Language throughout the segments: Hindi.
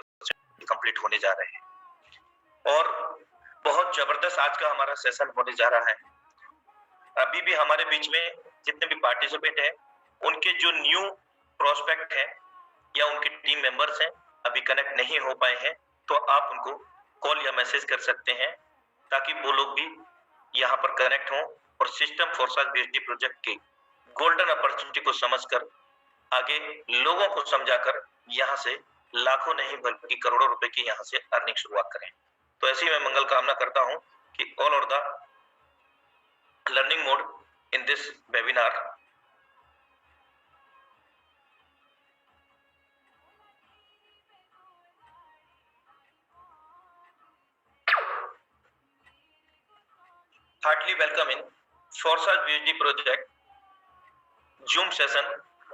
कंप्लीट होने जा रहे हैं और बहुत जबरदस्त आज का हमारा सेशन होने जा रहा है। अभी भी हमारे बीच में जितने भी पार्टिसिपेंट हैं, उनके जो न्यू प्रोस्पेक्ट हैं या उनके टीम मेंबर्स हैं, अभी कनेक्ट नहीं हो पाए हैं, तो आप उनको कॉल या मैसेज कर सकते हैं ताकि वो लोग भी यहाँ पर कनेक्ट हों और सिस्टम फोर्साज बीएसडी प्रोजेक्ट की गोल्डन अपॉर्चुनिटी को समझकर आगे लोगों को समझाकर यहाँ से लाखों नहीं बल्कि करोड़ों रुपए की यहाँ से अर्निंग शुरुआत करें। तो ऐसी मैं मंगल कामना करता हूँ कि all over the learning mode in this webinar. Heartily welcome in Forsage BHD project Zoom session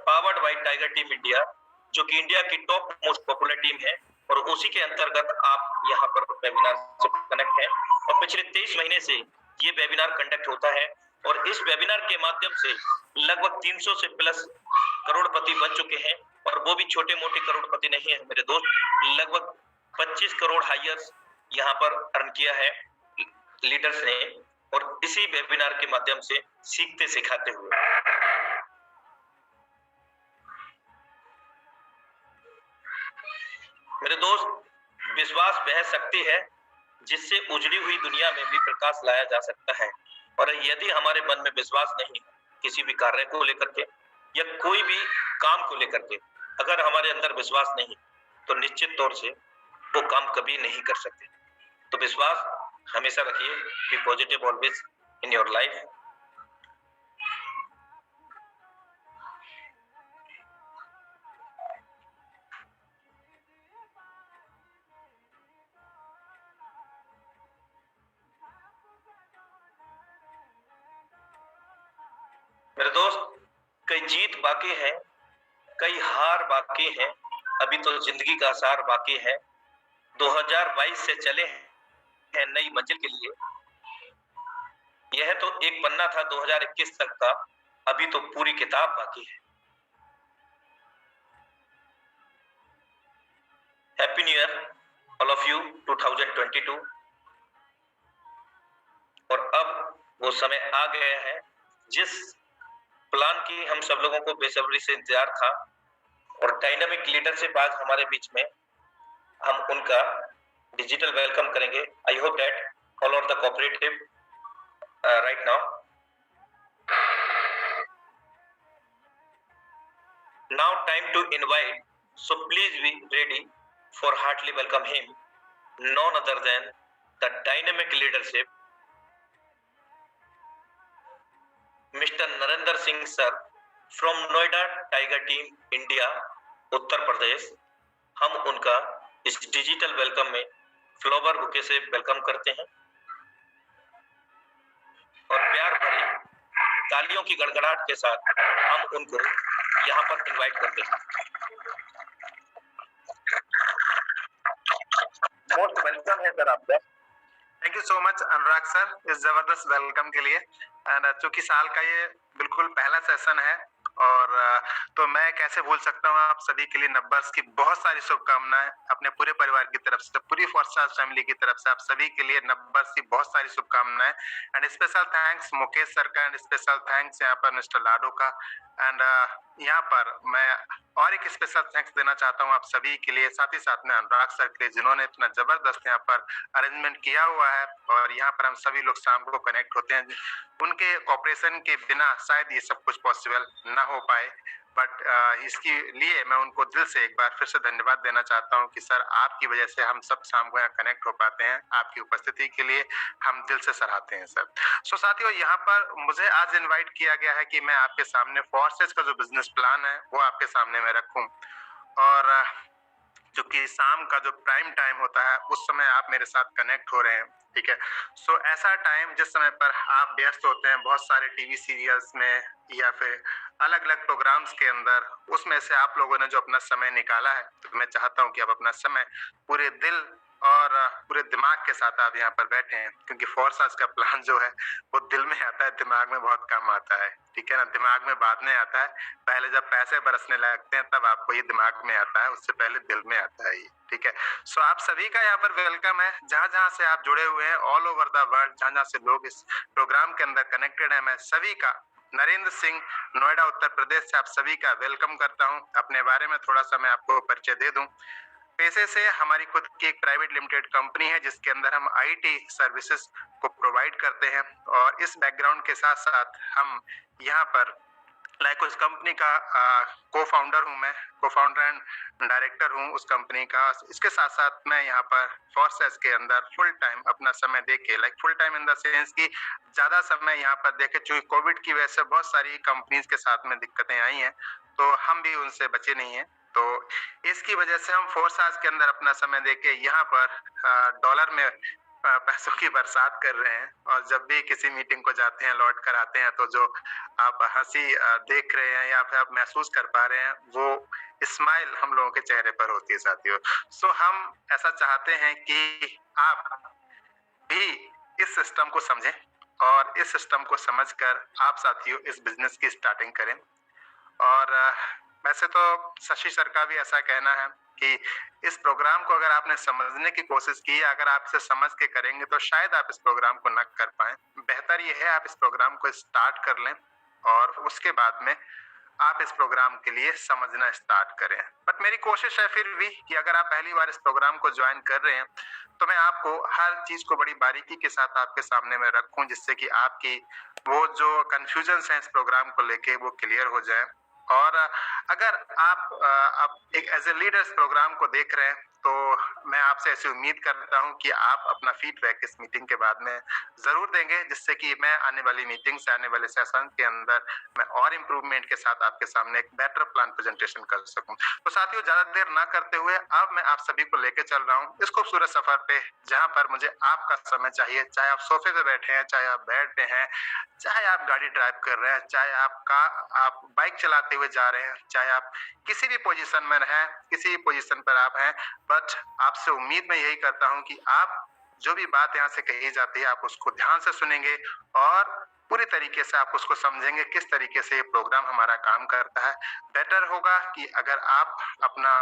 powered by Tiger Team India, जो कि इंडिया की टॉप मोस्ट पॉपुलर टीम है और उसी के अंतर्गत आप यहाँ पर वेबिनार से कनेक्ट हैं और पिछले 23 महीने से ये वेबिनार कंडक्ट होता है और इस वेबिनार के माध्यम से लगभग 300 से प्लस करोड़पति बन चुके हैं और वो भी छोटे मोटे करोड़पति नहीं है मेरे दोस्त, लगभग 25 करोड़ हायर्स यहाँ पर अर्न किया है लीडर्स ने और इसी वेबिनार के माध्यम से सीखते सिखाते हुए। मेरे दोस्त, विश्वास वह शक्ति है जिससे उजड़ी हुई दुनिया में भी प्रकाश लाया जा सकता है और यदि हमारे मन में विश्वास नहीं किसी भी कार्य को लेकर के या कोई भी काम को लेकर के, अगर हमारे अंदर विश्वास नहीं तो निश्चित तौर से वो काम कभी नहीं कर सकते। तो विश्वास हमेशा रखिए, be positive always in your life. मेरे दोस्त, कई जीत बाकी है, कई हार बाकी है, अभी तो जिंदगी का सार बाकी है। 2022 से चले हैं नई मंजिल के लिए, यह तो एक पन्ना था 2021 तक का, अभी तो पूरी किताब बाकी है। Happy new year all of you 2022। और अब वो समय आ गया है जिस प्लान की हम सब लोगों को बेसब्री से इंतजार था और डायनामिक लीडरशिप आज हमारे बीच में, हम उनका डिजिटल वेलकम करेंगे। I hope that all are the cooperative right now. Now time to invite, so please be ready for heartily welcome him, none other than the dynamic leadership Mr. Narendra Singh sir from Noida Tiger Team India, Uttar Pradesh. हम उनका इस डिजिटल वेलकम में फ्लावर बुके से वेलकम करते हैं और प्यार भरी तालियों की गड़गड़ाहट के साथ हम उनको यहाँ पर इनवाइट करते हैं। मोस्ट वेलकम है सर आपका। Thank you so much Anurag sir इस जबरदस्त वेलकम के लिए। एंड चूंकि साल का ये बिल्कुल पहला सेशन है और तो मैं कैसे भूल सकता हूँ आप सभी के लिए नब्बर्स की बहुत सारी शुभकामनाएं अपने पूरे परिवार की तरफ से, पूरी फोर्साज फैमिली की तरफ से आप सभी के लिए नब्बर्स की बहुत सारी शुभकामनाएं। And special thanks Mukesh sir का एंड स्पेशल थैंक्स यहाँ पर मिस्टर लाडो का। एंड यहाँ पर मैं और एक स्पेशल थैंक्स देना चाहता हूँ आप सभी के लिए, साथ ही साथ में अनुराग सर के लिए जिन्होंने इतना जबरदस्त यहाँ पर अरेंजमेंट किया हुआ है और यहाँ पर हम सभी लोग शाम को कनेक्ट होते हैं। उनके कॉपरेशन के बिना शायद ये सब कुछ पॉसिबल ना हो पाए, बट इसके लिए मैं उनको दिल से एक बार फिर से धन्यवाद देना चाहता हूं कि सर आपकी वजह से हम सब शाम को यहाँ कनेक्ट हो पाते हैं। आपकी उपस्थिति के लिए हम दिल से सराहते हैं सर। सो साथियों, यहाँ पर मुझे आज इनवाइट किया गया है कि मैं आपके सामने फोर्सेज का जो बिजनेस प्लान है वो आपके सामने मैं रखूं और जो कि शाम का जो प्राइम टाइम होता है उस समय आप मेरे साथ कनेक्ट हो रहे हैं, ठीक है। सो ऐसा टाइम जिस समय पर आप व्यस्त होते हैं बहुत सारे टीवी सीरियल्स में या फिर अलग अलग प्रोग्राम्स के अंदर, उसमें से आप लोगों ने जो अपना समय निकाला है, तो मैं चाहता हूं कि आप अपना समय पूरे दिल और पूरे दिमाग के साथ आप यहाँ पर बैठे हैं, क्योंकि फोर्सास का प्लान जो है वो दिल में आता है, दिमाग में बहुत कम आता है, ठीक है ना। दिमाग में बाद में आता है, पहले जब पैसे बरसने लगते हैं तब आपको ये दिमाग में आता है, उससे पहले दिल में आता है ये, ठीक है। सो आप सभी का यहाँ पर वेलकम है, जहां जहां से आप जुड़े हुए हैं ऑल ओवर द वर्ल्ड, जहां जहां से लोग इस प्रोग्राम के अंदर कनेक्टेड है, मैं सभी का, नरेंद्र सिंह, नोएडा उत्तर प्रदेश से आप सभी का वेलकम करता हूं। अपने बारे में थोड़ा सा मैं आपको परिचय दे दूं। पेशे से हमारी खुद की एक प्राइवेट लिमिटेड कंपनी है, जिसके अंदर हम आईटी सर्विसेज को प्रोवाइड करते हैं, और इस बैकग्राउंड के साथ साथ हम यहाँ पर लाइक उस कंपनी का को फाउंडर हूँ, मैं को फाउंडर एंड डायरेक्टर हूँ उस कंपनी का। इसके साथ साथ मैं यहाँ पर फोर्सेस के अंदर फुल टाइम अपना समय देके, like full time in the sense की ज्यादा समय यहाँ पर देखे, चूंकि कोविड की वजह से बहुत सारी कंपनीज के साथ में दिक्कतें आई हैं, तो हम भी उनसे बचे नहीं हैं। तो इसकी वजह से हम फोर्सास के अंदर अपना समय देके यहाँ पर डॉलर में पैसों की बरसात कर रहे हैं, और जब भी किसी मीटिंग को जाते हैं, लौट कर आते हैं, तो जो आप हंसी देख रहे हैं या फिर आप महसूस कर पा रहे हैं, वो स्माइल हम लोगों के चेहरे पर होती है साथियों। सो हम ऐसा चाहते हैं कि आप भी इस सिस्टम को समझें, और इस सिस्टम को समझकर आप साथियों इस बिजनेस की स्टार्टिंग करें। और वैसे तो शशि सर का भी ऐसा कहना है कि इस प्रोग्राम को अगर आपने समझने की कोशिश की, अगर आप इसे समझ के करेंगे तो शायद आप इस प्रोग्राम को न कर पाए। बेहतर ये है आप इस प्रोग्राम को स्टार्ट कर लें, और उसके बाद में आप इस प्रोग्राम के लिए समझना स्टार्ट करें। बट मेरी कोशिश है फिर भी कि अगर आप पहली बार इस प्रोग्राम को ज्वाइन कर रहे हैं, तो मैं आपको हर चीज को बड़ी बारीकी के साथ आपके सामने में रखूं, जिससे कि आपकी वो जो कंफ्यूजन है इस प्रोग्राम को लेके वो क्लियर हो जाए। और अगर आप एक एज ए लीडर इस प्रोग्राम को देख रहे हैं, तो मैं आपसे ऐसी उम्मीद करता हूं कि आप अपना फीडबैक इस मीटिंग के बाद में जरूर देंगे, जिससे कि मैं आने वाली मीटिंग से, आने वाले सेशन के अंदर मैं और इम्प्रूवमेंट के साथ आपके सामने एक बेटर प्लान प्रेजेंटेशन कर सकूं। तो साथियों, ज्यादा देर ना करते हुए अब मैं आप सभी को लेकर चल रहा हूं इस खूबसूरत सफर पे, जहां पर मुझे आपका समय चाहिए। चाहे आप सोफे पे बैठे हैं, चाहे आप बेड पे हैं, चाहे आप गाड़ी ड्राइव कर रहे हैं, चाहे आप बाइक चलाते हुए जा रहे हैं, चाहे आप किसी भी पोजीशन में हैं, किसी भी पोजीशन पर आप हैं, बट आपसे उम्मीद मैं यही करता हूं कि आप जो भी बात यहाँ से कही जाती है, आप उसको ध्यान से सुनेंगे और पूरी तरीके से आप उसको समझेंगे किस तरीके से ये प्रोग्राम हमारा काम करता है। बेटर होगा कि अगर आप अपना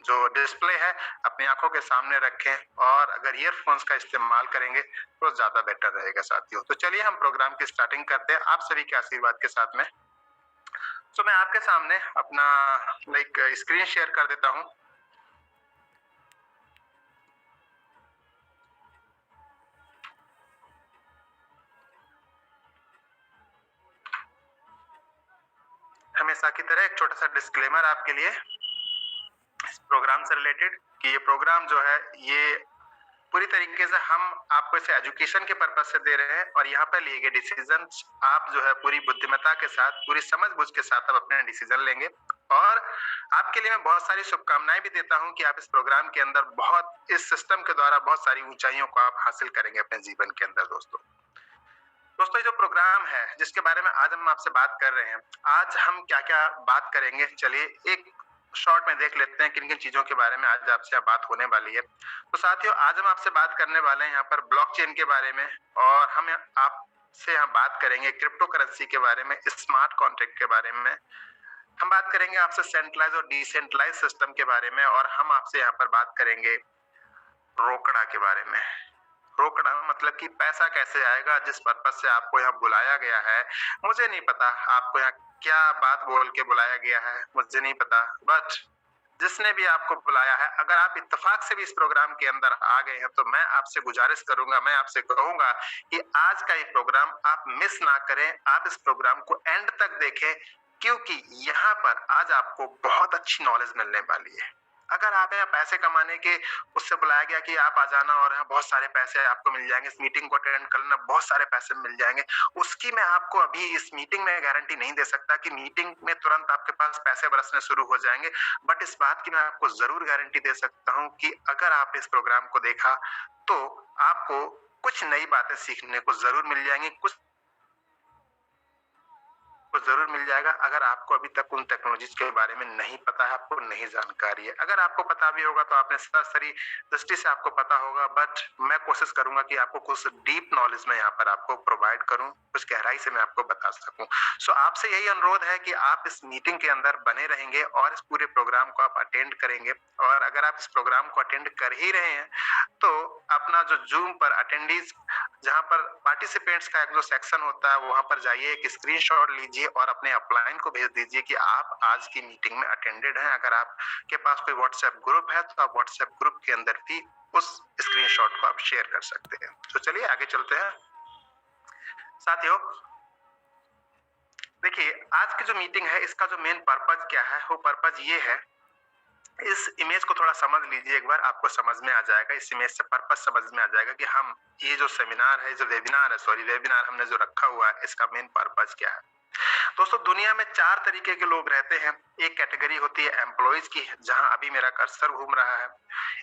जो डिस्प्ले है अपनी आंखों के सामने रखें, और अगर ईयरफोन्स का इस्तेमाल करेंगे तो ज्यादा बेटर रहेगा साथियों। तो चलिए हम प्रोग्राम की स्टार्टिंग करते हैं आप सभी के आशीर्वाद के साथ में। तो मैं आपके सामने अपना लाइक स्क्रीन शेयर कर देता हूं। हमेशा की तरह एक छोटा सा डिस्क्लेमर आपके लिए इस प्रोग्राम से रिलेटेड, कि ये प्रोग्राम जो है ये पूरी तरीके से हम आपको इसे एजुकेशन के पर्पज से दे रहे हैं, और यहाँ पर लिए गए डिसीजन आप जो है पूरी बुद्धिमत्ता के साथ, पूरी समझ-बूझ के साथ आप अपने डिसीजन लेंगे। और आपके लिए मैं बहुत सारी शुभकामनाएं भी देता हूं कि आप इस प्रोग्राम के अंदर इस सिस्टम के द्वारा बहुत सारी ऊंचाइयों को आप हासिल करेंगे अपने जीवन के अंदर। दोस्तों, ये जो प्रोग्राम है जिसके बारे में आज हम आपसे बात कर रहे हैं, आज हम क्या क्या बात करेंगे, चलिए एक शॉर्ट में देख लेते हैं किन किन चीजों के बारे में आज आपसे बात होने वाली है। तो साथियों, आज हम आपसे बात करने वाले हैं यहाँ पर ब्लॉकचेन के बारे में, और हम आपसे यहाँ बात करेंगे क्रिप्टो करेंसी के बारे में, स्मार्ट कॉन्ट्रैक्ट के बारे में। हम बात करेंगे आपसे सेंट्रलाइज और डिसेंट्रलाइज सिस्टम के बारे में, और हम आपसे यहाँ पर बात करेंगे रोकड़ा के बारे में। रोकड़ा मतलब कि पैसा कैसे आएगा, जिस पर्पज से आपको यहाँ बुलाया गया है। मुझे नहीं पता आपको यहाँ क्या बात बोल के बुलाया गया है, मुझे नहीं पता, बट जिसने भी आपको बुलाया है, अगर आप इत्तेफाक से भी इस प्रोग्राम के अंदर आ गए हैं, तो मैं आपसे गुजारिश करूंगा, मैं आपसे कहूंगा कि आज का ये प्रोग्राम आप मिस ना करें, आप इस प्रोग्राम को एंड तक देखें, क्योंकि यहाँ पर आज आपको बहुत अच्छी नॉलेज मिलने वाली है। अगर आप यहाँ पैसे कमाने के उससे बुलाया गया कि आप आ जाना और यहाँ बहुत सारे पैसे आपको मिल जाएंगे, इस मीटिंग को अटेंड कर लेना, बहुत सारे पैसे मिल जाएंगे, उसकी मैं आपको अभी इस मीटिंग में गारंटी नहीं दे सकता कि मीटिंग में तुरंत आपके पास पैसे बरसने शुरू हो जाएंगे। बट इस बात की मैं आपको जरूर गारंटी दे सकता हूँ कि अगर आपने इस प्रोग्राम को देखा तो आपको कुछ नई बातें सीखने को जरूर मिल जाएंगी, कुछ आपको जरूर मिल जाएगा। अगर आपको अभी तक उन टेक्नोलॉजीज के बारे में नहीं पता है, आपको नहीं जानकारी है, अगर आपको पता भी होगा तो आपने सरसरी दृष्टि से आपको पता होगा, बट मैं कोशिश करूंगा कि आपको कुछ डीप नॉलेज में यहाँ पर आपको प्रोवाइड करूं, कुछ गहराई से मैं आपको बता सकूं। सो आपसे यही अनुरोध है कि आप इस मीटिंग के अंदर बने रहेंगे और इस पूरे प्रोग्राम को आप अटेंड करेंगे। और अगर आप इस प्रोग्राम को अटेंड कर ही रहे हैं तो अपना जो जूम पर अटेंडीज, जहां पर पार्टिसिपेंट्स का एक जो सेक्शन होता है, वहां पर जाइए, एक स्क्रीनशॉट लीजिए और अपने अपलाइन को भेज दीजिए कि आप आज की मीटिंग में अटेंडेड हैं। अगर आपके पास कोई व्हाट्सएप ग्रुप है तो आप व्हाट्सएप ग्रुप के अंदर भी उस स्क्रीनशॉट को आप शेयर कर सकते हैं। तो चलिए आगे चलते हैं साथियों। देखिए, आज की जो मीटिंग है इसका जो मेन पर्पज क्या है, वो पर्पज ये है, इस इमेज को थोड़ा समझ लीजिए एक बार, आपको समझ में आ जाएगा, इस इमेज से पर्पस समझ में आ जाएगा कि हम ये जो सेमिनार है, जो वेबिनार हमने जो रखा हुआ है, इसका मेन पर्पस क्या है। दोस्तों, दुनिया में 4 तरीके के लोग रहते हैं। एक कैटेगरी होती है एम्प्लॉइज की, जहां अभी मेरा कर्सर घूम रहा है।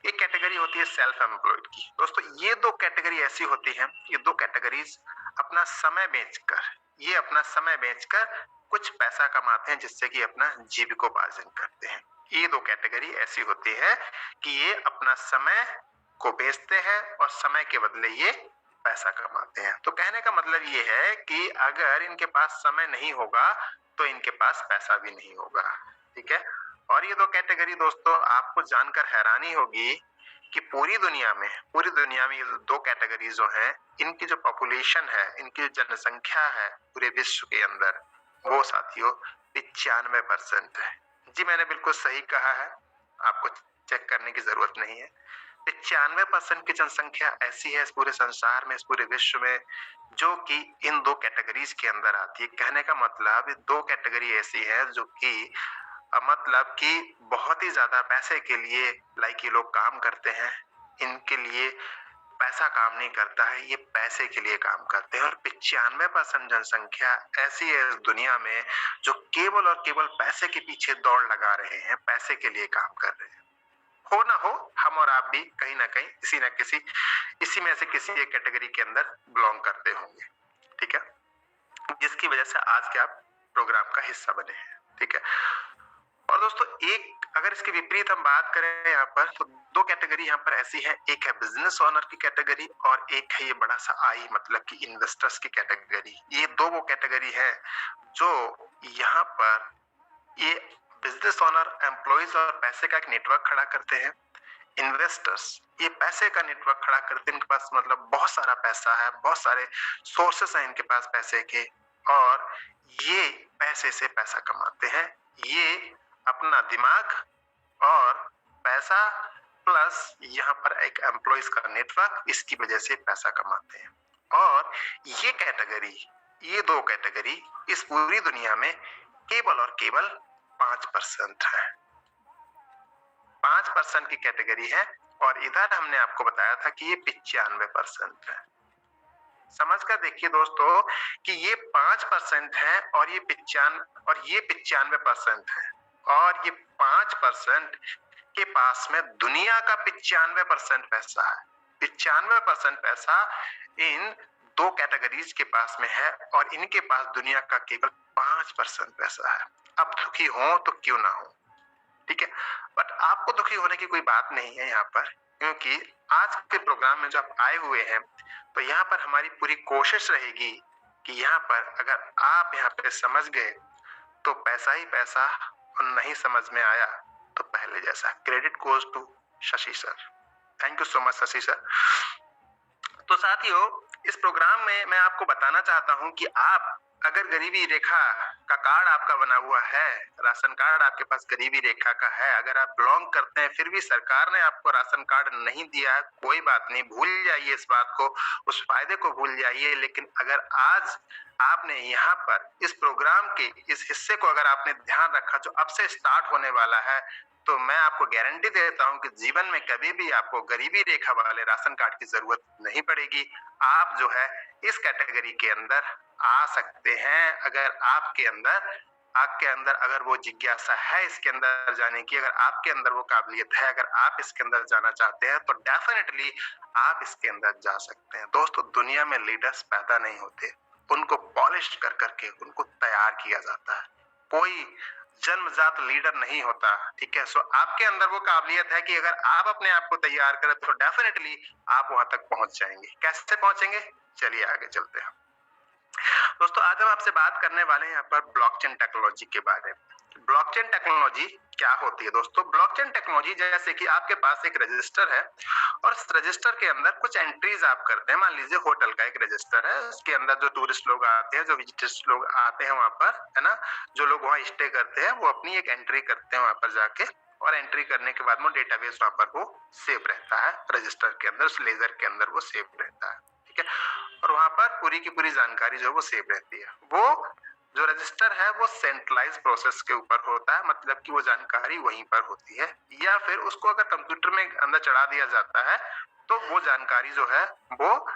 एक कैटेगरी होती है सेल्फ एम्प्लॉयड की। दोस्तों, ये 2 कैटेगरी ऐसी होती हैं, ये 2 कैटेगरीज अपना समय बेचकर कुछ पैसा कमाते हैं, जिससे कि अपना जीविकोपार्जन करते हैं। ये 2 कैटेगरी ऐसी होती है कि ये अपना समय को बेचते हैं और समय के बदले ये पैसा कमाते हैं। तो कहने का मतलब ये है कि अगर इनके पास समय नहीं होगा तो इनके पास पैसा भी नहीं होगा। ठीक है। और ये 2 कैटेगरी दोस्तों, आपको जानकर हैरानी होगी कि पूरी दुनिया में ये 2 कैटेगरी जो हैं, इनकी जो पॉपुलेशन है, इनकी जो जनसंख्या है पूरे विश्व के अंदर, वो साथियों 95% है। जी, मैंने बिल्कुल सही कहा है, आपको चेक करने की जरूरत नहीं है। 95% की जनसंख्या ऐसी है इस पूरे संसार में, इस पूरे विश्व में, जो कि इन 2 कैटेगरीज के अंदर आती है। कहने का मतलब ये 2 कैटेगरी ऐसी है जो कि मतलब कि बहुत ही ज्यादा पैसे के लिए ये लोग काम करते हैं। इनके लिए पैसा काम नहीं करता है, ये पैसे के लिए काम करते हैं। और 95% जनसंख्या ऐसी है इस दुनिया में जो केवल और केवल पैसे के पीछे दौड़ लगा रहे हैं, पैसे के लिए काम कर रहे हैं। हो ना हो, हम और आप भी कहीं ना कहीं इसी में से किसी एक कैटेगरी के अंदर बिलोंग करते होंगे। ठीक है, जिसकी वजह से आज के आप प्रोग्राम का हिस्सा बने हैं। ठीक है। और दोस्तों, अगर इसके विपरीत हम बात करें यहाँ पर, तो 2 कैटेगरी यहाँ पर ऐसी है। एक है बिजनेस ओनर की कैटेगरी और एक है ये बड़ा सा आई, मतलब कि इन्वेस्टर्स की कैटेगरी। ये 2 वो कैटेगरी है जो यहाँ पर ये बिजनेस ओनर, एम्प्लॉइज और पैसे का एक नेटवर्क खड़ा करते हैं। इन्वेस्टर्स ये पैसे का नेटवर्क खड़ा करते हैं। इनके पास मतलब बहुत सारा पैसा है, बहुत सारे सोर्सेस हैं इनके पास पैसे के, और ये पैसे से पैसा कमाते हैं। ये अपना दिमाग और पैसा प्लस यहाँ पर एक एम्प्लॉइज का नेटवर्क, इसकी वजह से पैसा कमाते हैं। और ये 2 कैटेगरी इस पूरी दुनिया में केवल और केवल 5% है। 5% की कैटेगरी है, और इधर हमने आपको बताया था कि ये 95% है। समझ कर देखिए दोस्तों कि ये 5% है और ये 95% है, और ये 5% के पास में दुनिया का 95% पैसा है। 95% पैसा इन 2 कैटेगरीज के पास में है, और इनके पास दुनिया का केवल 5% पैसा है। अब दुखी हो तो क्यों ना हो, ठीक है, बट आपको दुखी होने की कोई बात नहीं है यहाँ पर, क्योंकि आज के प्रोग्राम में जो आप आए हुए हैं, तो यहाँ पर हमारी पूरी कोशिश रहेगी कि यहाँ पर अगर आप यहाँ पे समझ गए तो पैसा ही पैसा, और नहीं समझ में आया तो पहले जैसा। Credit goes to Shashi sir. Thank you so much Shashi sir. तो साथियों, इस प्रोग्राम में मैं आपको बताना चाहता हूं कि आप अगर गरीबी रेखा का कार्ड आपका बना हुआ है, राशन कार्ड आपके पास गरीबी रेखा का है, अगर आप बिलोंग करते हैं, फिर भी सरकार ने आपको राशन कार्ड नहीं दिया है, कोई बात नहीं, भूल जाइए इस बात को, उस फायदे को भूल जाइए। लेकिन अगर आज आपने यहाँ पर इस प्रोग्राम के इस हिस्से को अगर आपने ध्यान रखा जो अब से स्टार्ट होने वाला है, तो मैं आपको गारंटी देता हूं कि जीवन में कभी भी आपको गरीबी रेखा वाले राशन कार्ड की जरूरत नहीं पड़ेगी। आप जो है इस कैटेगरी के अंदर आ सकते हैं, अगर आपके अंदर अगर वो जिज्ञासा है इसके अंदर जाने की, अगर आपके अंदर वो काबिलियत है, अगर आप इसके अंदर जाना चाहते हैं, तो डेफिनेटली आप इसके अंदर जा सकते हैं। दोस्तों, दुनिया में लीडर्स पैदा नहीं होते, उनको पॉलिश कर करके उनको तैयार किया जाता है। कोई जन्मजात लीडर नहीं होता, ठीक है। सो आपके अंदर वो काबिलियत है कि अगर आप अपने आप को तैयार करें तो डेफिनेटली आप वहां तक पहुंच जाएंगे। कैसे पहुंचेंगे, चलिए आगे चलते हैं। दोस्तों आज हम आपसे बात करने वाले हैं यहाँ पर ब्लॉकचेन टेक्नोलॉजी के बारे में। ब्लॉकचेन टेक्नोलॉजी क्या होती है दोस्तों? ब्लॉकचेन टेक्नोलॉजी जैसे कि आपके पास एक रजिस्टर है और इस रजिस्टर के अंदर कुछ एंट्रीज आप करते हैं। मान लीजिए होटल का एक रजिस्टर है, उसके अंदर जो टूरिस्ट लोग आते हैं, जो विजिटर्स लोग आते हैं वहां पर, है ना, जो लोग वहां स्टे करते हैं, वो अपनी एक एंट्री करते हैं वहां पर जाके, और एंट्री करने के बाद में डेटाबेस वहां पर वो सेव रहता है रजिस्टर के अंदर, उस लेजर के अंदर वो सेव रहता है, ठीक है। और वहां पर पूरी की पूरी जानकारी जो है वो सेव रहती है। वो जो रजिस्टर है वो सेंट्रलाइज प्रोसेस के ऊपर होता है, मतलब कि वो जानकारी वहीं पर होती है, या फिर उसको अगर कंप्यूटर में अंदर चढ़ा दिया जाता है तो वो जानकारी जो है वो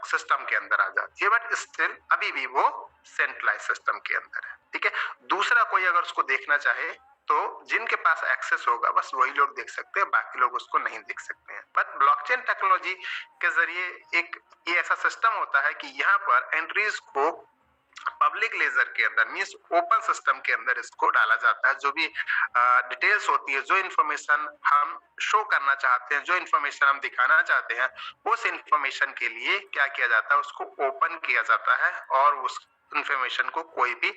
सिस्टम के अंदर आ जाती है, बट स्टिल अभी भी वो सेंट्रलाइज सिस्टम के अंदर है, ठीक है। दूसरा कोई अगर उसको देखना चाहे तो जिनके पास एक्सेस होगा बस वही लोग देख सकते हैं, बाकी लोग उसको नहीं देख सकते हैं। बट ब्लॉकचेन टेक्नोलॉजी के जरिए एक ये ऐसा सिस्टम होता है कि यहाँ पर एंट्रीज को पब्लिक लेजर के अंदर, मींस ओपन सिस्टम के अंदर इसको डाला जाता है। जो भी डिटेल्स होती है, जो इन्फॉर्मेशन हम शो करना चाहते हैं, जो इन्फॉर्मेशन हम दिखाना चाहते हैं, उस इन्फॉर्मेशन के लिए क्या किया जाता है, उसको ओपन किया जाता है और उस इन्फॉर्मेशन को कोई भी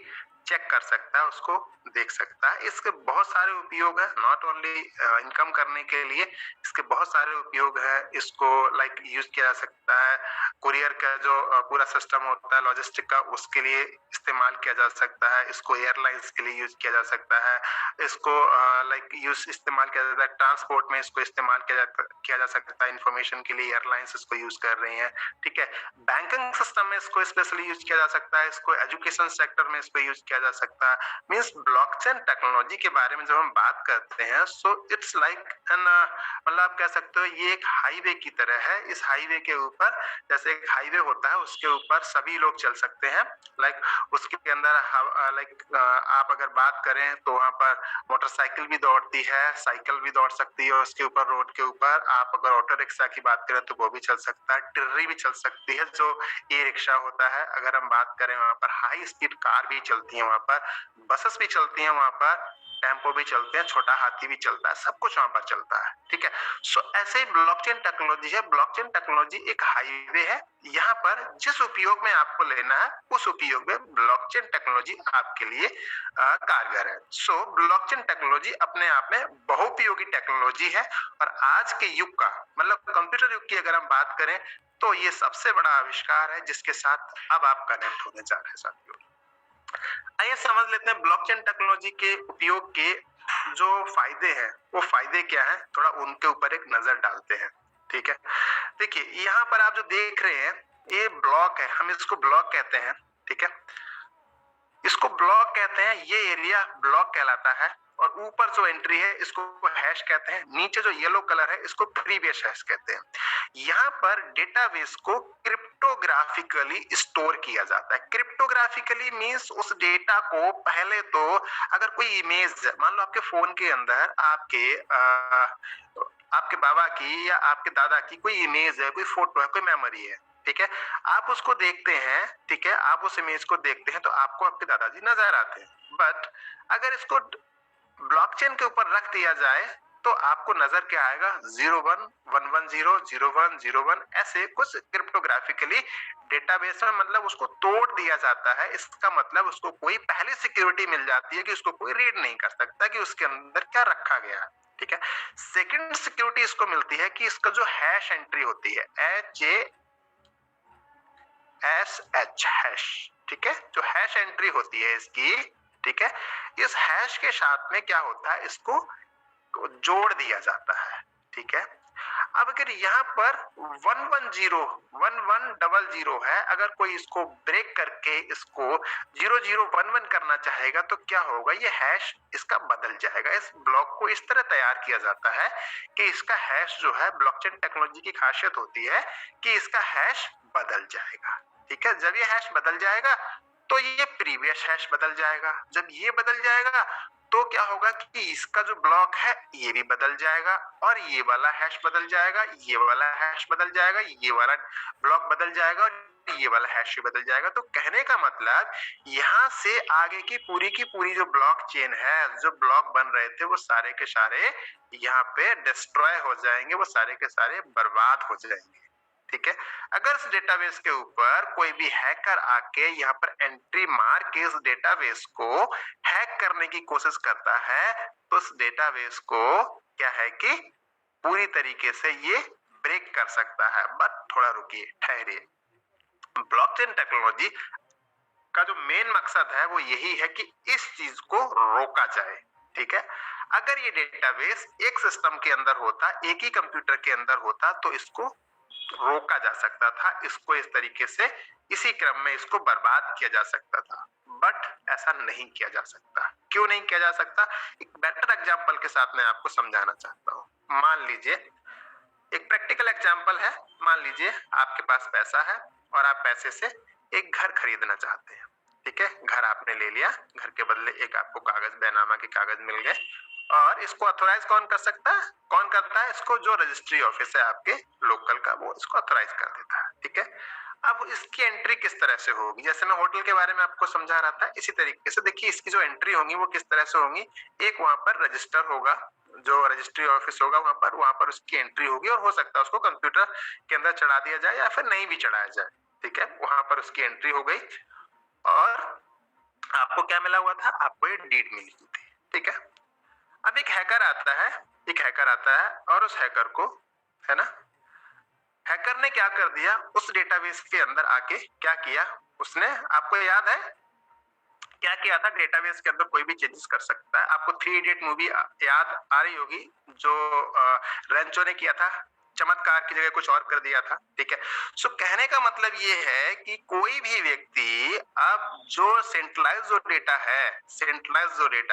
चेक कर सकता है, उसको देख सकता है। इसके बहुत सारे उपयोग है, नॉट ओनली इनकम करने के लिए, इसके बहुत सारे उपयोग है। इसको लाइक यूज किया जा सकता है, कुरियर का जो पूरा सिस्टम होता है लॉजिस्टिक का, उसके लिए इस्तेमाल किया जा सकता है। इसको एयरलाइंस के लिए यूज किया जा सकता है। इसको लाइक यूज इस्तेमाल किया जाता है ट्रांसपोर्ट में, इसको इस्तेमाल किया जा सकता है इंफॉर्मेशन के लिए, एयरलाइंस इसको यूज कर रही हैं, ठीक है। बैंकिंग सिस्टम में इसको स्पेशली यूज किया जा सकता है, इसको एजुकेशन सेक्टर में इसको यूज किया जा सकता है। मींस ब्लॉकचेन टेक्नोलॉजी के बारे में जब हम बात करते हैं, सो इट्स लाइक एन, मतलब आप कह सकते हो ये एक हाईवे की तरह है। इस हाईवे के ऊपर, जैसे एक हाईवे होता है उसके ऊपर सभी लोग चल सकते हैं, लाइक उसके अंदर लाइक आप अगर बात करें तो वहां पर मोटरसाइकिल भी दौड़ती है, साइकिल भी दौड़ सकती है उसके ऊपर, रोड के ऊपर। आप अगर ऑटो रिक्शा की बात करें तो वो भी चल सकता है, टिर्री भी चल सकती है जो ई रिक्शा होता है। अगर हम बात करें वहां पर हाई स्पीड कार भी चलती है, वहां पर बसेस भी चलती हैं, वहां पर टेम्पो भी चलते हैं, छोटा हाथी भी चलता है, सब कुछ वहां पर चलता है, ठीक है। सो ऐसे ही ब्लॉकचेन टेक्नोलॉजी है। ब्लॉकचेन टेक्नोलॉजी एक हाईवे है। यहाँ पर जिस उपयोग में आपको लेना है उस उपयोग में ब्लॉकचेन टेक्नोलॉजी आपके लिए कारगर है। सो ब्लॉकचेन टेक्नोलॉजी अपने आप में बहुपयोगी टेक्नोलॉजी है, और आज के युग का, मतलब कंप्यूटर युग की अगर हम बात करें तो ये सबसे बड़ा आविष्कार है जिसके साथ अब आप कनेक्ट होने जा रहे हैं साथियों। आइए समझ लेते हैं ब्लॉकचेन टेक्नोलॉजी के उपयोग के जो फायदे हैं, वो फायदे क्या हैं, थोड़ा उनके ऊपर एक नजर डालते हैं, ठीक है। देखिए यहाँ पर आप जो देख रहे हैं ये ब्लॉक है, हम इसको ब्लॉक कहते हैं, ठीक है। इसको ब्लॉक कहते हैं, ये एरिया ब्लॉक कहलाता है, और ऊपर जो एंट्री है इसको हैश कहते हैं, नीचे जो येलो कलर है इसको प्रीवियस हैश कहते हैं। यहाँ पर डेटाबेस को क्रिप्टोग्राफिकली स्टोर किया जाता है। क्रिप्टोग्राफिकली मींस उस डेटा को पहले तो, अगर कोई इमेज मान लो आपके फोन के अंदर आपके बाबा की या आपके दादा की कोई इमेज है, कोई फोटो है, कोई मेमोरी है, ठीक है, आप उसको देखते हैं, ठीक है, आप उस इमेज को देखते हैं तो आपको आपके दादाजी नजर आते हैं। बट अगर इसको ब्लॉकचेन के ऊपर रख दिया जाए तो आपको नजर क्या आएगा, 01100101 ऐसे कुछ क्रिप्टोग्राफिकली डेटाबेस में, मतलब उसको तोड़ दिया जाता है। इसका मतलब उसको कोई पहली सिक्योरिटी मिल जाती है कि उसको कोई रीड नहीं कर सकता कि उसके अंदर क्या रखा गया है, ठीक है। सेकंड सिक्योरिटी इसको मिलती है कि इसका जो हैश एंट्री होती है, HASH हैश, ठीक है, जो हैश एंट्री होती है इसकी, ठीक है, इस हैश के साथ में क्या होता है, इसको जोड़ दिया जाता है, ठीक है। अब अगर यहाँ पर 110 है, अगर कोई इसको ब्रेक करके इसको 0011 करना चाहेगा तो क्या होगा, ये हैश इसका बदल जाएगा। इस ब्लॉक को इस तरह तैयार किया जाता है कि इसका हैश जो है, ब्लॉकचेन टेक्नोलॉजी की खासियत होती है कि इसका हैश बदल जाएगा, ठीक है। जब ये हैश बदल जाएगा तो तो ये प्रीवियस हैश बदल जाएगा। जब ये बदल जाएगा तो क्या होगा कि इसका जो ब्लॉक है ये भी बदल जाएगा और ये वाला हैश बदल जाएगा, ये वाला हैश बदल जाएगा, ये वाला ब्लॉक बदल जाएगा और ये वाला हैश भी बदल जाएगा। तो कहने का मतलब यहाँ से आगे की पूरी जो ब्लॉक चेन है, जो ब्लॉक बन रहे थे वो सारे के सारे यहाँ पे डिस्ट्रॉय हो जाएंगे, वो सारे के सारे बर्बाद हो जाएंगे। ठीक है, अगर इस डेटाबेस के ऊपर कोई भी हैकर आके यहाँ पर एंट्री मार के इस डेटाबेस को हैक करने की कोशिश करता है तो इस डेटाबेस को क्या है कि पूरी तरीके से ये ब्रेक कर सकता है। बट थोड़ा रुकिए, ठहरिए। ब्लॉकचेन टेक्नोलॉजी का जो मेन मकसद है वो यही है कि इस चीज को रोका जाए। ठीक है, अगर ये डेटाबेस एक सिस्टम के अंदर होता, एक ही कंप्यूटर के अंदर होता तो इसको रोका जा सकता था, इसको इस तरीके से इसी क्रम में इसको बर्बाद किया जा सकता था। बट ऐसा नहीं किया जा सकता। क्यों नहीं किया जा सकता? एक बेटर एग्जांपल के साथ मैं आपको समझाना चाहता हूँ। मान लीजिए एक प्रैक्टिकल एग्जांपल है, मान लीजिए आपके पास पैसा है और आप पैसे से एक घर खरीदना चाहते हैं। ठीक है, घर आपने ले लिया, घर के बदले एक आपको कागज, बैनामा के कागज मिल गए और इसको ऑथोराइज कौन कर सकता है? कौन करता है इसको? जो रजिस्ट्री ऑफिस है आपके लोकल का, वो इसको ऑथोराइज कर देता है। ठीक है, अब इसकी एंट्री किस तरह से होगी? जैसे मैं होटल के बारे में आपको समझा रहा था, इसी तरीके से देखिए इसकी जो एंट्री होगी वो किस तरह से होगी। एक वहां पर रजिस्टर होगा, जो रजिस्ट्री ऑफिस होगा वहां पर उसकी एंट्री होगी और हो सकता है उसको कंप्यूटर के अंदर चढ़ा दिया जाए या फिर नहीं भी चढ़ाया जाए। ठीक है, वहां पर उसकी एंट्री हो गई और आपको क्या मिला हुआ था? आपको ये डीड मिली थी। ठीक है, अब एक हैकर आता है और उस हैकर को, है ना, हैकर ने क्या कर दिया, उस डेटाबेस के अंदर आके क्या किया उसने, आपको याद है क्या किया था? डेटाबेस के अंदर कोई भी चेंजेस कर सकता है। आपको 3 इडियट मूवी याद आ रही होगी, जो रेंचो ने किया था, चमत्कार की जगह कुछ और कर दिया था। ठीक है, सो कहने का मतलब ये है कि कोई भी व्यक्ति अब जो सेंट्रलाइज जो डेटा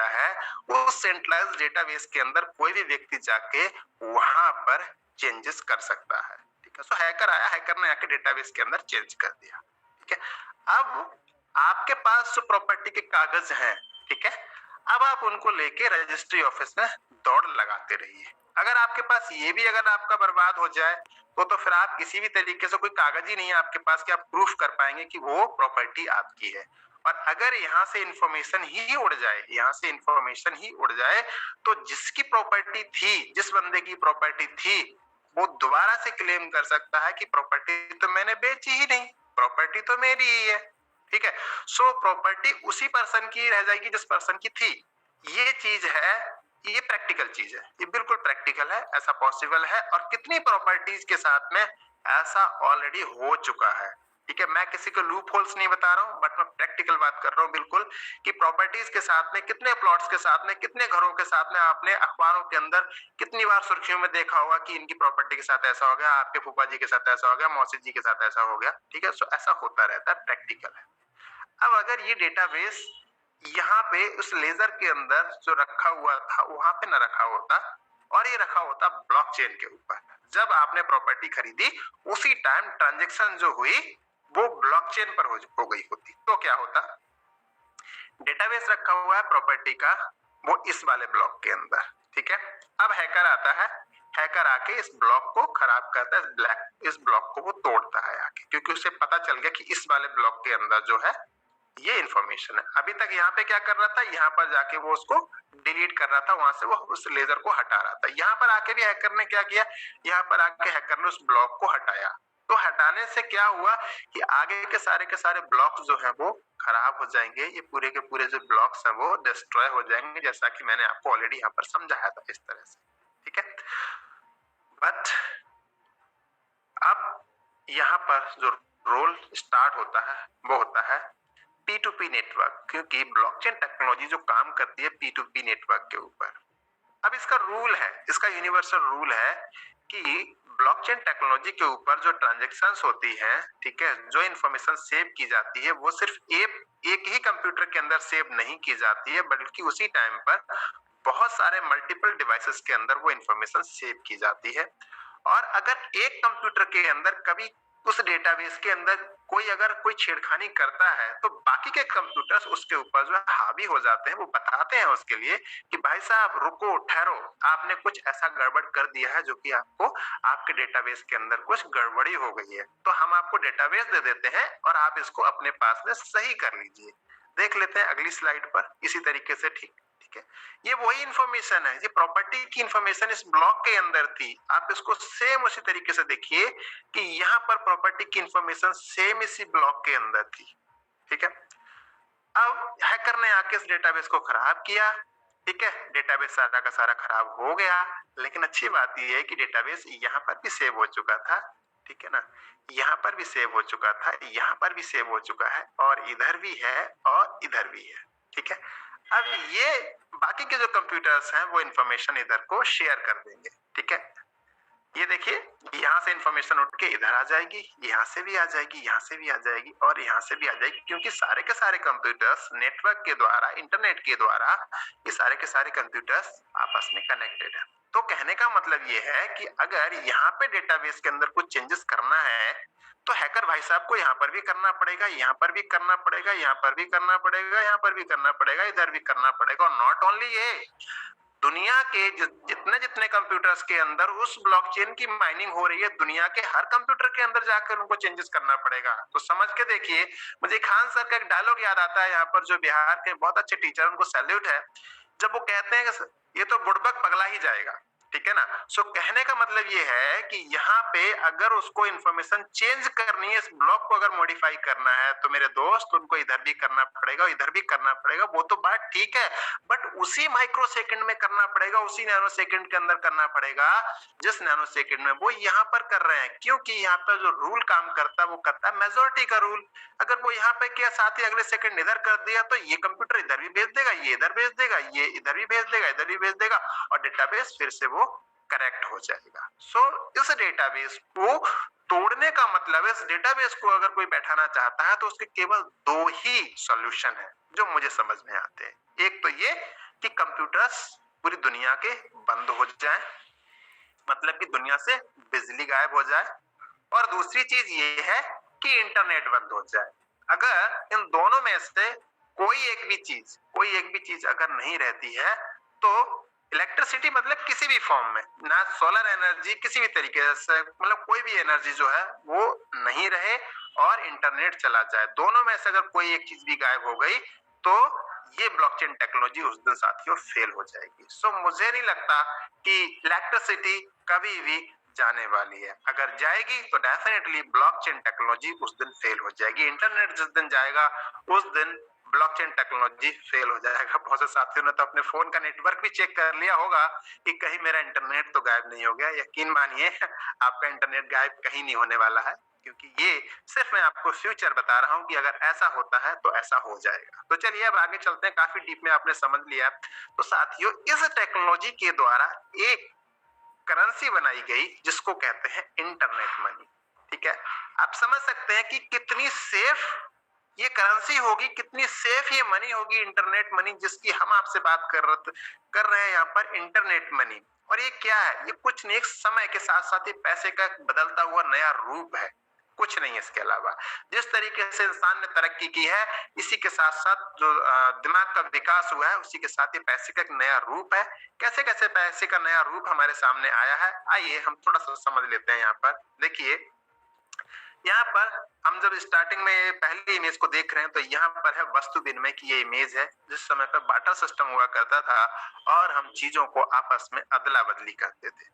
है वो सेंट्रलाइज डेटाबेस के अंदर कोई भी व्यक्ति जाके वहां पर चेंजेस कर सकता है। ठीक है, सो हैकर आया, हैकर ने आके डेटाबेस के अंदर चेंज कर दिया। ठीक है, अब आपके पास जो प्रॉपर्टी के कागज हैं, ठीक है, अब आप उनको लेके रजिस्ट्री ऑफिस में दौड़ लगाते रहिए। अगर आपके पास ये भी अगर आपका बर्बाद हो जाए तो फिर आप किसी भी तरीके से, कोई कागज ही नहीं है आपके पास कि आप प्रूफ कर पाएंगे कि वो प्रॉपर्टी आपकी है। और अगर यहाँ से इंफॉर्मेशन ही उड़ जाए तो जिसकी प्रॉपर्टी थी, जिस बंदे की प्रॉपर्टी थी, वो दोबारा से क्लेम कर सकता है कि प्रॉपर्टी तो मैंने बेची ही नहीं, प्रॉपर्टी तो मेरी ही है। ठीक है, सो प्रॉपर्टी उसी पर्सन की रह जाएगी जिस पर्सन की थी। ये चीज है, ये प्रैक्टिकल चीज है, ये बिल्कुल प्रैक्टिकल है, ऐसा पॉसिबल है और कितनी प्रॉपर्टीज के साथ में ऐसा ऑलरेडी हो चुका है। ठीक है, मैं किसी को लूप होल्स नहीं बता रहा हूं, बट मैं प्रैक्टिकल बात कर रहा हूं बिल्कुल, कि प्रॉपर्टीज के साथ में, कितने प्लॉट्स के साथ में, कितने घरों के साथ में आपने अखबारों के अंदर कितनी बार सुर्खियों में देखा होगा कि इनकी प्रॉपर्टी के साथ ऐसा हो गया, आपके फूफा जी के साथ ऐसा हो गया, मौसी जी के साथ ऐसा हो गया। ठीक है, सो ऐसा होता रहता है, प्रैक्टिकल है। अब अगर ये डेटाबेस यहाँ पे उस लेजर के अंदर जो रखा हुआ था वहां पे न रखा होता और ये रखा होता ब्लॉकचेन के ऊपर, जब आपने प्रॉपर्टी खरीदी उसी टाइम ट्रांजैक्शन जो हुई वो ब्लॉकचेन पर हो गई होती, तो क्या होता? डेटाबेस रखा हुआ है प्रॉपर्टी का, वो इस वाले ब्लॉक के अंदर। ठीक है, अब हैकर आता है, हैकर आके इस ब्लॉक को खराब करता है, इस ब्लॉक को वो तोड़ता है आके, क्योंकि उसे पता चल गया कि इस वाले ब्लॉक के अंदर जो है ये इंफॉर्मेशन है। अभी तक यहाँ पे क्या कर रहा था, यहाँ पर जाके वो उसको डिलीट कर रहा था, वहां से वो उस लेजर को हटा रहा था। यहाँ पर आके भी हैकर ने क्या किया, यहाँ पर आके हैकर ने उस ब्लॉक को हटाया। तो हटाने से क्या हुआ कि आगे के सारे ब्लॉक्स जो है वो खराब हो जाएंगे, ये पूरे के पूरे जो ब्लॉक्स हैं वो डिस्ट्रॉय हो जाएंगे, जैसा कि मैंने आपको ऑलरेडी यहाँ पर समझाया था इस तरह से। ठीक है, बट अब यहाँ पर जो रोल स्टार्ट होता है वो होता है P2P नेटवर्क, क्योंकि ब्लॉकचेन टेक्नोलॉजी जो काम करती है P2P नेटवर्क के ऊपर। अब इसका रूल है, इसका यूनिवर्सल रूल है कि ब्लॉकचेन टेक्नोलॉजी के ऊपर जो ट्रांजैक्शंस होती हैं, ठीक है, जो इंफॉर्मेशन सेव की जाती है वो सिर्फ एक ही कंप्यूटर के अंदर सेव नहीं की जाती है, बल्कि उसी टाइम पर बहुत सारे मल्टीपल डिवाइसेस के अंदर वो इंफॉर्मेशन सेव की जाती है। और अगर एक कंप्यूटर के अंदर कभी उस डेटाबेस के अंदर कोई अगर कोई छेड़खानी करता है तो बाकी के कंप्यूटर्स उसके ऊपर जो है हावी हो जाते हैं। वो बताते हैं उसके लिए कि भाई साहब रुको, ठहरो, आपने कुछ ऐसा गड़बड़ कर दिया है जो कि आपको आपके डेटाबेस के अंदर कुछ गड़बड़ी हो गई है, तो हम आपको डेटाबेस दे देते हैं और आप इसको अपने पास में सही कर लीजिए। देख लेते हैं अगली स्लाइड पर इसी तरीके से। ठीक ठीक है, ये वही इंफॉर्मेशन है, ये प्रॉपर्टी की इंफॉर्मेशन इस ब्लॉक के अंदर थी। आप इसको सेम उसी तरीके से देखिए कि यहाँ पर प्रॉपर्टी की इंफॉर्मेशन सेम इसी ब्लॉक के अंदर थी। ठीक है, अब हैकर ने आके इस डेटाबेस को खराब किया। ठीक है, डेटाबेस सारा का सारा खराब हो गया, लेकिन अच्छी बात यह है कि डेटाबेस यहाँ पर भी सेव हो चुका था। ठीक है ना, यहाँ पर भी सेव हो चुका था, यहाँ पर भी सेव हो चुका है, और इधर भी है और इधर भी है। ठीक है, अब ये बाकी के जो कंप्यूटर्स हैं वो इंफॉर्मेशन इधर को शेयर कर देंगे। ठीक है, ये देखिए यहाँ से इंफॉर्मेशन उठ के इधर आ जाएगी, यहाँ से भी आ जाएगी, यहाँ से भी आ जाएगी और यहाँ से भी आ जाएगी, क्योंकि सारे के सारे कंप्यूटर्स नेटवर्क के द्वारा, इंटरनेट के द्वारा, ये सारे के सारे कंप्यूटर्स आपस में कनेक्टेड है। तो कहने का मतलब ये है कि अगर यहाँ पे डेटाबेस के अंदर कुछ चेंजेस करना है तो हैकर भाई साहब को यहाँ पर भी करना पड़ेगा, यहाँ पर भी करना पड़ेगा, यहाँ पर भी करना पड़ेगा, यहाँ पर भी करना पड़ेगा, इधर भी करना पड़ेगा। और नॉट ओनली ये, दुनिया के जितने जितने कंप्यूटर्स के अंदर उस ब्लॉकचेन की माइनिंग हो रही है, दुनिया के हर कंप्यूटर के अंदर जाकर उनको चेंजेस करना पड़ेगा। तो समझ के देखिए, मुझे खान सर का एक डायलॉग याद आता है यहाँ पर, जो बिहार के बहुत अच्छे टीचर, उनको सैल्यूट है, जब वो कहते हैं कि ये तो बुड़बक पगला ही जाएगा। ठीक है ना, सो कहने का मतलब ये है कि यहाँ पे अगर उसको इंफॉर्मेशन चेंज करनी है, इस ब्लॉक को अगर मॉडिफाई करना है, तो मेरे दोस्त उनको इधर भी करना पड़ेगा, इधर भी करना पड़ेगा। वो तो बात ठीक है, बट उसी माइक्रो सेकंड में करना पड़ेगा, उसी नैनो सेकंड के अंदर करना पड़ेगा जिस नैनो सेकंड में वो यहाँ पर कर रहे हैं। क्योंकि यहाँ पर जो रूल काम करता है वो करता है मेजोरिटी का रूल। अगर वो यहाँ पे किया, साथ ही अगले सेकंड इधर कर दिया, तो ये कंप्यूटर इधर भी भेज देगा, ये इधर भेज देगा, ये इधर भी भेज देगा, इधर भी भेज देगा, और डेटाबेस फिर से वो करेक्ट हो जाएगा। सो इस डेटाबेस को तोड़ने का मतलब है, इस डेटाबेस को अगर कोई बैठाना चाहता है तो उसके केवल दो ही सॉल्यूशन है जो मुझे समझ में आते हैं। एक तो ये कि कंप्यूटर्स पूरी दुनिया के बंद हो जाएं, मतलब कि दुनिया से बिजली गायब हो जाए, और दूसरी चीज ये है कि इंटरनेट बंद हो जाए। अगर इन दोनों में से कोई एक भी चीज अगर नहीं रहती है तो इलेक्ट्रिसिटी, मतलब किसी भी फॉर्म में, ना सोलर एनर्जी, किसी भी तरीके से, मतलब कोई भी एनर्जी जो है वो नहीं रहे और इंटरनेट चला जाए, दोनों में से अगर कोई एक चीज भी गायब हो गई तो ये ब्लॉकचेन टेक्नोलॉजी उस दिन साथियों फेल हो जाएगी। सो मुझे नहीं लगता कि इलेक्ट्रिसिटी कभी भी जाने वाली है। अगर जाएगी तो डेफिनेटली ब्लॉकचेन टेक्नोलॉजी उस दिन फेल हो जाएगी। इंटरनेट जिस दिन जाएगा उस दिन ब्लॉकचेन टेक्नोलॉजी फेल हो जाएगा। बहुत से साथियों ने तो अपने फोन का नेटवर्क भी चेक कर लिया होगा कि कहीं मेरा इंटरनेट तो गायब नहीं हो गया। यकीन मानिए आपका इंटरनेट गायब कहीं नहीं होने वाला है, क्योंकि ये सिर्फ मैं आपको फ्यूचर बता रहा हूं कि अगर ऐसा होता है तो ऐसा हो जाएगा। तो चलिए अब आगे चलते हैं, काफी डीप में आपने समझ लिया। तो साथियों, इस टेक्नोलॉजी के द्वारा एक करेंसी बनाई गई जिसको कहते हैं इंटरनेट मनी। ठीक है, आप समझ सकते हैं कि कितनी सेफ ये करेंसी होगी, कितनी सेफ ये मनी होगी, इंटरनेट मनी, जिसकी हम आपसे बात कर रहे हैं यहाँ पर, इंटरनेट मनी। और ये क्या है? ये कुछ नहीं, एक समय के साथ साथ ही पैसे का बदलता हुआ नया रूप है, कुछ नहीं है इसके अलावा। जिस तरीके से इंसान ने तरक्की की है, इसी के साथ साथ जो दिमाग का विकास हुआ है, उसी के साथ ही पैसे का एक नया रूप है। कैसे कैसे पैसे का नया रूप हमारे सामने आया है, आइए हम थोड़ा सा समझ लेते हैं। यहाँ पर देखिए, यहाँ पर हम जब स्टार्टिंग में पहली इमेज को देख रहे हैं तो यहाँ पर है वस्तु विनिमय की ये इमेज है, जिस समय पर बार्टर सिस्टम हुआ करता था और हम चीजों को आपस में अदला बदली करते थे।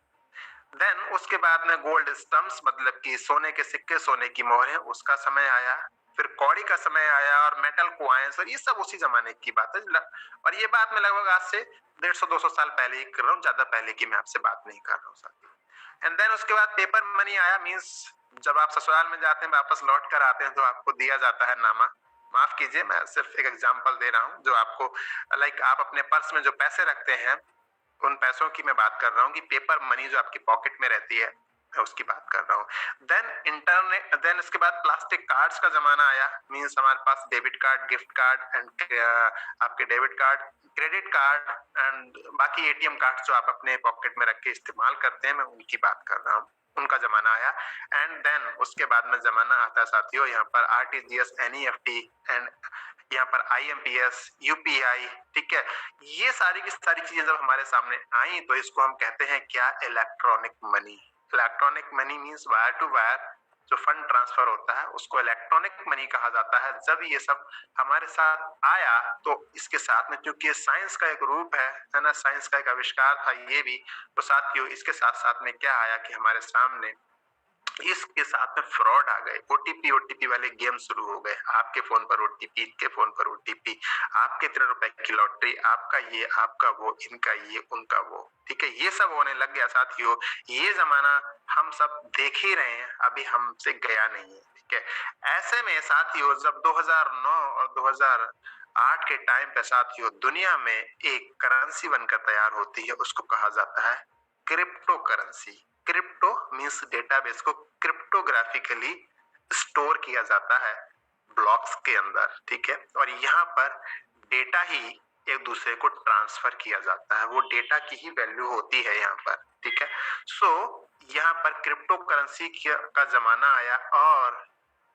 देन उसके बाद में गोल्ड स्टम्प्स, मतलब कि सोने के सिक्के, सोने की मोहरें, उसका समय आया। फिर कौड़ी का समय आया और मेटल कॉइंस, और ये सब उसी जमाने की बात है। और ये बात मैं लगभग आज से 150-200 साल पहले ही कर रहा हूँ, ज्यादा पहले की मैं आपसे बात नहीं कर रहा हूँ साथी। एंड देन उसके बाद पेपर मनी आया, मीन्स जब आप ससुराल में जाते हैं, वापस लौट कर आते हैं तो आपको दिया जाता है नामा। माफ कीजिए, मैं सिर्फ एक एग्जांपल दे रहा हूँ, जो आपको लाइक आप अपने पर्स में जो पैसे रखते हैं उन पैसों की मैं बात कर रहा हूँ, कि पेपर मनी जो आपकी पॉकेट में रहती है, मैं उसकी बात कर रहा हूँ। देन इंटरनेट, देन इसके बाद प्लास्टिक कार्ड्स का जमाना आया, मीन्स हमारे पास debit card, gift card and आपके debit card, credit card and बाकी एटीएम कार्ड जो आप अपने पॉकेट में रख के इस्तेमाल करते हैं, मैं उनकी बात कर रहा हूँ। उनका जमाना आया। एंड देन उसके बाद में जमाना आता है साथियों यहाँ पर आरटीजीएस, एनईएफटी एंड यहाँ पर आईएमपीएस, यूपीआई, ठीक है। ये सारी की सारी चीजें जब हमारे सामने आई तो इसको हम कहते हैं क्या, electronic money. Electronic money means wire to wire जो फंड ट्रांसफर होता है उसको इलेक्ट्रॉनिक मनी कहा जाता है। जब ये सब हमारे साथ आया तो इसके साथ में, क्योंकि साइंस का एक रूप है ना, साइंस का एक आविष्कार था ये भी, तो साथियों इसके साथ साथ में क्या आया कि हमारे सामने इसके साथ में फ्रॉड आ गए। ओटीपी वाले गेम शुरू हो गए। आपके फोन पर ओटीपी, इनके फोन पर ओटीपी, आपके इतने रुपए की लॉटरी, आपका ये, आपका वो, इनका ये, उनका वो, ठीक है। ये सब होने लग गया साथियों। ये जमाना हम सब देख ही रहे हैं, अभी हमसे गया नहीं है, ठीक है। ऐसे में साथियों जब 2009 और 2008 के टाइम पे साथियों दुनिया में एक करेंसी बनकर तैयार होती है, उसको कहा जाता है crypto currency. Crypto means database को क्रिप्टोग्राफिकली स्टोर किया जाता है ब्लॉक्स के अंदर, ठीक है। और यहाँ पर डेटा ही एक दूसरे को ट्रांसफर किया जाता है, वो डेटा की ही वैल्यू होती है यहाँ पर, ठीक है। सो यहाँ पर क्रिप्टो करेंसी का जमाना आया और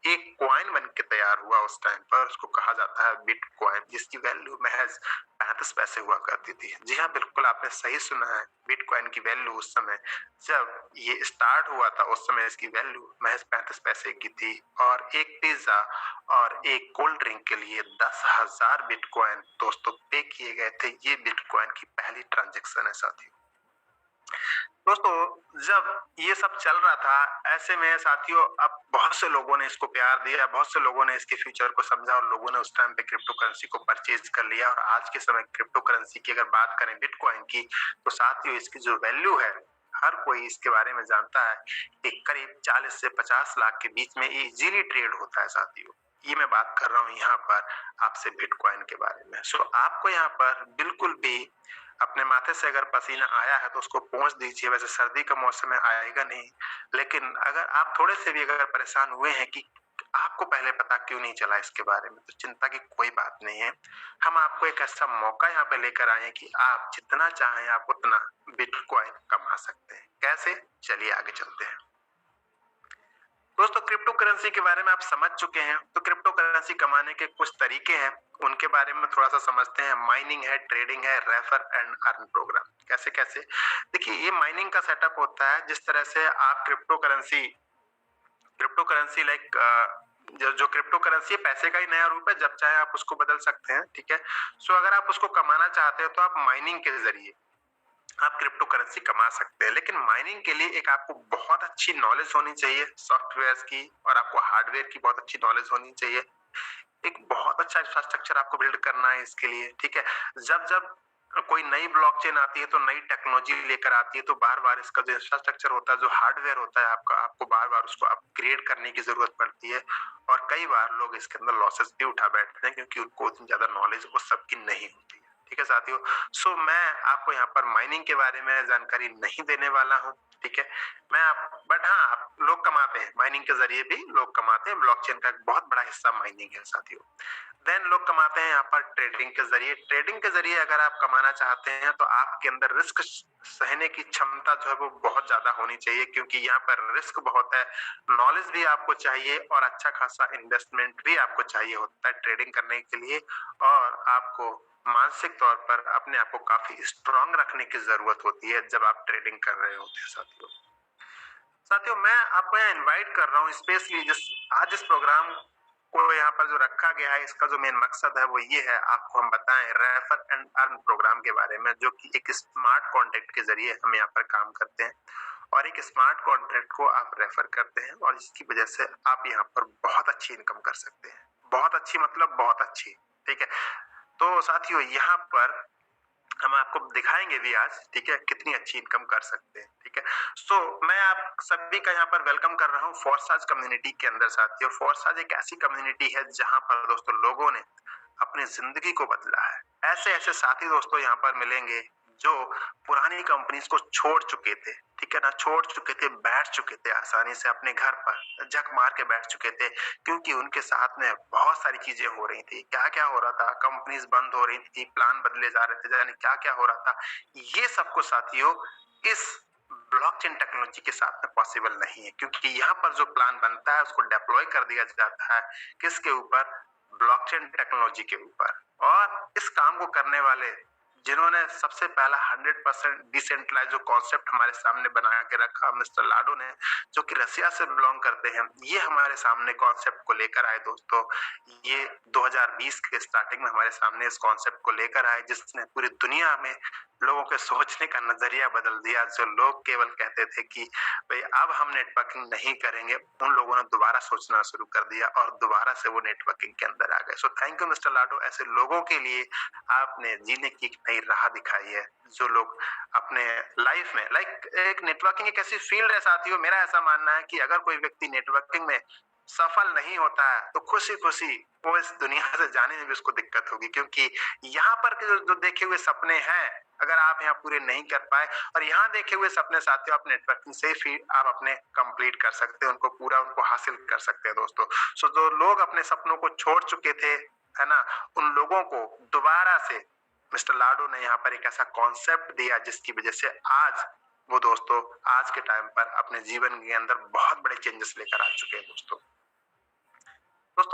एक क्वाइन बन के तैयार हुआ उस टाइम पर, उसको कहा जाता है बिटकॉइन, जिसकी वैल्यू महज 35 पैसे हुआ करती थी। जी हाँ, बिल्कुल आपने सही सुना है। बिटकॉइन की वैल्यू उस समय जब ये स्टार्ट हुआ था उस समय इसकी वैल्यू महज 35 पैसे की थी और एक पिज्जा और एक कोल्ड ड्रिंक के लिए 10,000 बिटकॉइन दोस्तों पे किए गए थे। ये बिटकॉइन की पहली ट्रांजेक्शन है साथियों। दोस्तों जब ये सब चल रहा था ऐसे में साथियों अब बहुत से लोगों ने इसको प्यार दिया, बहुत से लोगों ने इसके फ्यूचर को समझा और लोगों ने उस टाइम पे क्रिप्टो करेंसी को परचेज कर लिया। और आज के समय क्रिप्टो करेंसी की अगर बात करें बिटकॉइन की, तो साथियों इसकी जो वैल्यू है हर कोई इसके बारे में जानता है कि करीब 40 से 50 लाख के बीच में इजीली ट्रेड होता है साथियों। ये मैं बात कर रहा हूँ यहाँ पर आपसे बिटकॉइन के बारे में। सो आपको यहाँ पर बिल्कुल भी अपने माथे से अगर पसीना आया है तो उसको पोंछ दीजिए। वैसे सर्दी का मौसम है, आएगा नहीं, लेकिन अगर आप थोड़े से भी अगर परेशान हुए हैं कि आपको पहले पता क्यों नहीं चला इसके बारे में, तो चिंता की कोई बात नहीं है। हम आपको एक ऐसा मौका यहाँ पे लेकर आए हैं कि आप जितना चाहें आप उतना बिटकॉइन कमा सकते हैं। कैसे, चलिए आगे चलते हैं। दोस्तों क्रिप्टो करेंसी के बारे में आप समझ चुके हैं, तो क्रिप्टो करेंसी कमाने के कुछ तरीके हैं, उनके बारे में थोड़ा सा समझते हैं। माइनिंग है, ट्रेडिंग है, रेफर एंड अर्न प्रोग्राम। कैसे कैसे, देखिए ये माइनिंग का सेटअप होता है। जिस तरह से आप क्रिप्टो करेंसी लाइक जो क्रिप्टो करेंसी पैसे का ही नया रूप है, जब चाहे आप उसको बदल सकते हैं, ठीक है। सो अगर आप उसको कमाना चाहते हैं तो आप माइनिंग के जरिए आप क्रिप्टो करेंसी कमा सकते हैं। लेकिन माइनिंग के लिए एक आपको बहुत अच्छी नॉलेज होनी चाहिए सॉफ्टवेयर की, और आपको हार्डवेयर की बहुत अच्छी नॉलेज होनी चाहिए। एक बहुत अच्छा इंफ्रास्ट्रक्चर आपको बिल्ड करना है इसके लिए, ठीक है। जब जब कोई नई ब्लॉकचेन आती है तो नई टेक्नोलॉजी लेकर आती है, तो बार बार इसका जो इंफ्रास्ट्रक्चर होता है, जो हार्डवेयर होता है आपका, आपको बार बार उसको अपग्रेड करने की जरूरत पड़ती है। और कई बार लोग इसके अंदर लॉसेस भी उठा बैठते हैं क्योंकि उनको उतनी ज्यादा नॉलेज उस सब की नहीं होती है, ठीक है साथियों। सो मैं आपको यहाँ पर माइनिंग के बारे में जानकारी नहीं देने वाला हूँ, ठीक है। बट हाँ, आप लोग कमाते हैं माइनिंग के जरिए भी, लोग कमाते हैं। ब्लॉकचेन का एक बहुत बड़ा हिस्सा माइनिंग है साथियों। देन लोग कमाते हैं यहाँ पर ट्रेडिंग के जरिए। ट्रेडिंग के जरिए अगर आप कमाना चाहते हैं तो आपके अंदर रिस्क सहने की क्षमता जो है वो बहुत ज्यादा होनी चाहिए, क्योंकि यहाँ पर रिस्क बहुत है। नॉलेज भी आपको चाहिए और अच्छा खासा इन्वेस्टमेंट भी आपको चाहिए होता है ट्रेडिंग करने के लिए। और आपको मानसिक तौर पर अपने आप को काफी स्ट्रांग रखने की जरूरत होती है जब आप ट्रेडिंग कर रहे होते हैं साथियों। मैं आपको यहाँ इनवाइट कर रहा हूँ स्पेशली आज इस प्रोग्राम को यहाँ पर जो रखा गया है, इसका जो मेन मकसद है वो ये है, आपको हम बताएं रेफर एंड अर्न प्रोग्राम के बारे में, जो कि एक स्मार्ट कॉन्ट्रैक्ट के जरिए हम यहाँ पर काम करते हैं। और एक स्मार्ट कॉन्ट्रैक्ट को आप रेफर करते हैं और इसकी वजह से आप यहाँ पर बहुत अच्छी इनकम कर सकते हैं। बहुत अच्छी मतलब बहुत अच्छी, ठीक है। तो साथियों यहाँ पर हम आपको दिखाएंगे भी आज, ठीक है, कितनी अच्छी इनकम कर सकते हैं, ठीक है। सो मैं आप सभी का यहाँ पर वेलकम कर रहा हूँ फोर्साज कम्युनिटी के अंदर साथियों। फोर्साज एक ऐसी कम्युनिटी है जहाँ पर दोस्तों लोगों ने अपनी जिंदगी को बदला है। ऐसे ऐसे साथी दोस्तों यहाँ पर मिलेंगे जो पुरानी कंपनीज को छोड़ चुके थे, ठीक है ना, छोड़ चुके थे, बैठ चुके थे आसानी से अपने घर पर झक मार के बैठ चुके थे, क्योंकि उनके साथ में बहुत सारी चीजें हो रही थी। क्या क्या हो रहा था, कंपनीज बंद हो रही थी, प्लान बदले जा रहे थे, जाने क्या क्या हो रहा था। ये सबको साथियों इस ब्लॉकचेन टेक्नोलॉजी के साथ में पॉसिबल नहीं है, क्योंकि यहाँ पर जो प्लान बनता है उसको डिप्लॉय कर दिया जाता है किसके ऊपर? ब्लॉकचेन टेक्नोलॉजी के ऊपर। और इस काम को करने वाले जिन्होंने सबसे पहला 100% डिसेंट्रलाइज जो कॉन्सेप्ट हमारे सामने बना के रखा, मिस्टर लाडो ने, जो कि रसिया से बिलोंग करते हैं, ये हमारे सामने कॉन्सेप्ट को लेकर आए दोस्तों। ये 2020 के स्टार्टिंग में हमारे सामने इस कॉन्सेप्ट को लेकर आए, जिसने पूरी दुनिया में लोगों के सोचने का नजरिया बदल दिया। जो लोग केवल कहते थे कि भाई अब हम नेटवर्किंग नहीं करेंगे, उन लोगों ने दोबारा सोचना शुरू कर दिया और दोबारा से वो नेटवर्किंग के अंदर आ गए। सो थैंक यू मिस्टर लाडो, ऐसे लोगों के लिए आपने जीने की एक नई राह दिखाई है। जो लोग अपने लाइफ में एक नेटवर्किंग एक ऐसी फील्ड है साथियों, मेरा ऐसा मानना है कि अगर कोई व्यक्ति नेटवर्किंग में सफल नहीं होता है तो खुशी खुशी वो इस दुनिया से जाने में भी उसको दिक्कत होगी, क्योंकि यहाँ पर जो देखे हुए सपने हैं, अगर आप यहाँ पूरे नहीं कर पाए, और यहाँ देखे हुए सपने साथियों आप नेटवर्किंग से ही आप अपने कंप्लीट कर सकते हैं, उनको पूरा उनको हासिल कर सकते हैं दोस्तों। सो जो लोग अपने सपनों को छोड़ चुके थे, है ना, उन लोगों को दोबारा से मिस्टर लाडो ने यहाँ पर एक ऐसा कॉन्सेप्ट दिया जिसकी वजह से आज वो दोस्तों आज के टाइम पर अपने जीवन के अंदर बहुत बड़े चेंजेस लेकर आ चुके हैं दोस्तों।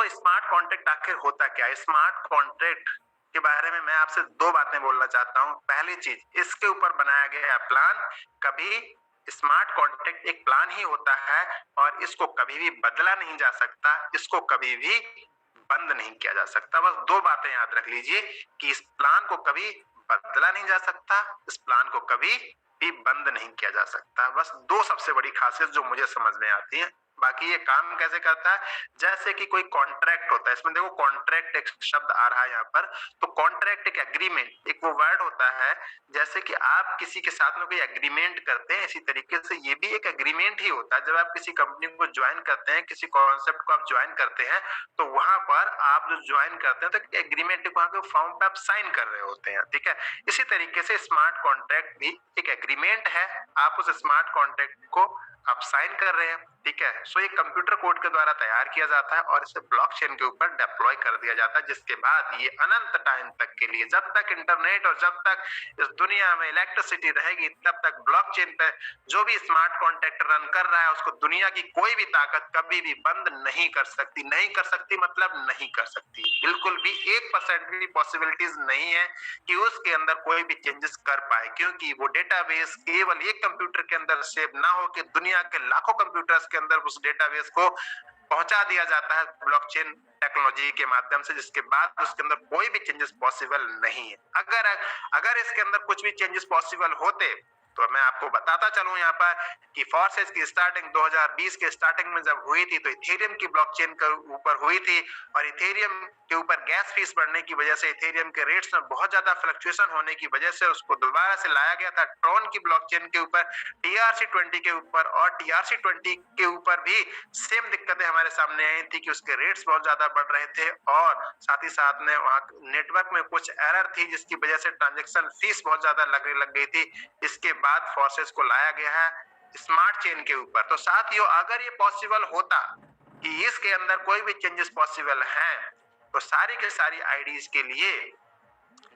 स्मार्ट कॉन्ट्रैक्ट आखिर होता क्या है? स्मार्ट कॉन्ट्रैक्ट के बारे में मैं आपसे दो बातें बोलना चाहता हूँ। पहली चीज, इसके ऊपर बनाया गया प्लान, कभी स्मार्ट कॉन्ट्रैक्ट एक प्लान ही होता है और इसको कभी भी बदला नहीं जा सकता, इसको कभी भी बंद नहीं किया जा सकता। बस दो बातें याद रख लीजिए कि इस प्लान को कभी बदला नहीं जा सकता, इस प्लान को कभी भी बंद नहीं किया जा सकता। बस दो सबसे बड़ी खासियत जो मुझे समझ में आती है। बाकी ये काम कैसे करता है? जैसे कि कोई कॉन्ट्रैक्ट होता है, इसमें देखो कॉन्ट्रैक्ट एक शब्द आ रहा है यहाँ पर, तो कॉन्ट्रैक्ट एक एग्रीमेंट, एक वो वर्ड होता है, जैसे कि आप किसी के साथ में कोई एग्रीमेंट करते हैं, इसी तरीके से ये भी एक एग्रीमेंट ही होता है। जब आप किसी कंपनी को ज्वाइन करते हैं, किसी कॉन्सेप्ट को आप ज्वाइन करते हैं, तो वहां पर आप जो ज्वाइन करते हैं तो एग्रीमेंट वहां के फॉर्म पे आप साइन कर रहे होते हैं, ठीक है। इसी तरीके से स्मार्ट कॉन्ट्रैक्ट भी एक एग्रीमेंट है, आप उस स्मार्ट कॉन्ट्रैक्ट को आप साइन कर रहे हैं, ठीक है। सो ये कंप्यूटर कोड के द्वारा तैयार किया जाता है और इसे ब्लॉकचेन के ऊपर डिप्लॉय कर दिया जाता है, जिसके बाद ये अनंत टाइम तक के लिए, जब तक इंटरनेट और जब तक इस दुनिया में इलेक्ट्रिसिटी रहेगी, तब तक ब्लॉकचेन पे जो भी स्मार्ट कॉन्ट्रैक्ट रन कर रहा है उसको दुनिया की कोई भी ताकत कभी भी बंद नहीं कर सकती। नहीं कर सकती मतलब नहीं कर सकती, बिल्कुल भी 1% भी पॉसिबिलिटीज नहीं है कि उसके अंदर कोई भी चेंजेस कर पाए, क्योंकि वो डेटाबेस केवल एक कंप्यूटर के अंदर सेव ना हो कि दुनिया के लाखों कंप्यूटर्स के अंदर उस डेटाबेस को पहुंचा दिया जाता है ब्लॉकचेन टेक्नोलॉजी के माध्यम से, जिसके बाद उसके अंदर कोई भी चेंजेस पॉसिबल नहीं है। अगर इसके अंदर कुछ भी चेंजेस पॉसिबल होते तो मैं आपको बताता चलूं यहाँ पर कि फॉर्सेज की स्टार्टिंग 2020 के स्टार्टिंग में जब हुई थी तो इथेरियम की ब्लॉकचेन के ऊपर हुई थी, और इथेरियम के ऊपर गैस फीस बढ़ने की वजह से, इथेरियम के रेट्स में बहुत ज्यादा फ्लक्चुएशन होने की वजह से उसको दोबारा से लाया गया था ट्रॉन की ब्लॉकचेन के ऊपर, TRC20 के ऊपर, और TRC20 के ऊपर भी सेम दिक्कतें हमारे सामने आई थी कि उसके रेट्स बहुत ज्यादा बढ़ रहे थे और साथ ही साथ में वहां नेटवर्क में कुछ एरर थी जिसकी वजह से ट्रांजेक्शन फीस बहुत ज्यादा लगने लग गई थी। इसके बाद फोर्सेस को लाया गया है स्मार्ट चेन के ऊपर। तो साथियों, अगर ये पॉसिबल होता कि इसके अंदर कोई भी चेंजेस पॉसिबल हैं, तो सारी के सारी आईडीज के लिए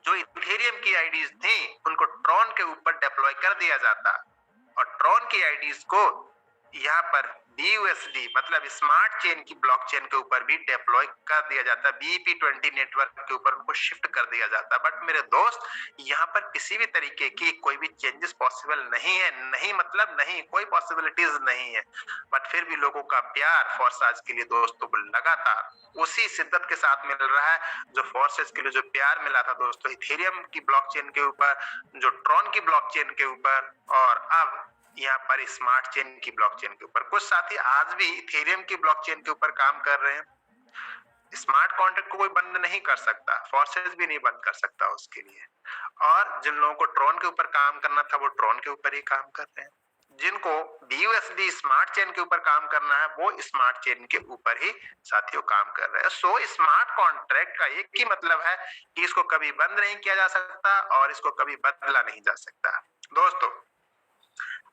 जो इथेरियम की आईडीज थी उनको ट्रॉन के ऊपर डिप्लॉय कर दिया जाता, और ट्रॉन की आईडीज को यहाँ पर BUSD मतलब स्मार्ट चेन की ब्लॉकचेन के ऊपर भी डिप्लॉय कर दिया जाता, BEP20 नेटवर्क के ऊपर उनको शिफ्ट कर दिया जाता। बट मेरे दोस्त, यहाँ पर किसी भी तरीके की कोई भी चेंजेस पॉसिबल नहीं है। नहीं मतलब नहीं, कोई पॉसिबिलिटीज नहीं है। बट फिर भी लोगों का प्यार फोर्सेज के लिए दोस्तों को लगातार उसी शिद्दत के साथ मिल रहा है जो फोर्सेज के लिए जो प्यार मिला था दोस्तों इथेरियम की ब्लॉकचेन के ऊपर, जो ट्रॉन की ब्लॉकचेन के ऊपर, और अब यहाँ पर स्मार्ट चेन की ब्लॉकचेन के ऊपर। कुछ साथी आज भी इथेरियम की ब्लॉकचेन के ऊपर काम कर रहे हैं। स्मार्ट कॉन्ट्रैक्ट को कोई बंद नहीं कर सकता, फोर्सेस भी नहीं बंद कर सकता उसके लिए, और जिन लोगों को ट्रॉन के ऊपर काम करना था वो ट्रॉन के ऊपर ही काम कर रहे हैं। जिनको BUSD स्मार्ट चेन के ऊपर काम करना है वो स्मार्ट चेन के ऊपर ही साथियों काम कर रहे हैं। सो स्मार्ट कॉन्ट्रैक्ट का एक ही मतलब है कि इसको कभी बंद नहीं किया जा सकता और इसको कभी बदला नहीं जा सकता। दोस्तों,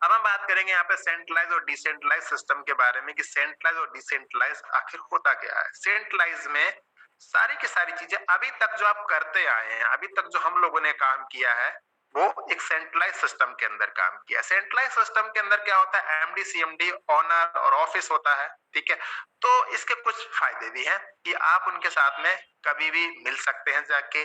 अब हम बात करेंगे यहाँ पे सेंट्रलाइज और डिसेंट्रलाइज सिस्टम के बारे में कि सेंट्रलाइज और डिसेंट्रलाइज आखिर होता क्या है। सेंट्रलाइज में सारी की सारी चीजें अभी तक जो आप करते आए हैं, अभी तक जो हम लोगों ने काम किया है, वो एक सेंट्रलाइज सिस्टम के अंदर काम किया। सेंट्रलाइज सिस्टम के अंदर क्या होता है, एमडी सीएमडी ऑनर और ऑफिस होता है, ठीक है। तो इसके कुछ फायदे भी हैं कि आप उनके साथ में कभी भी मिल सकते हैं जाके,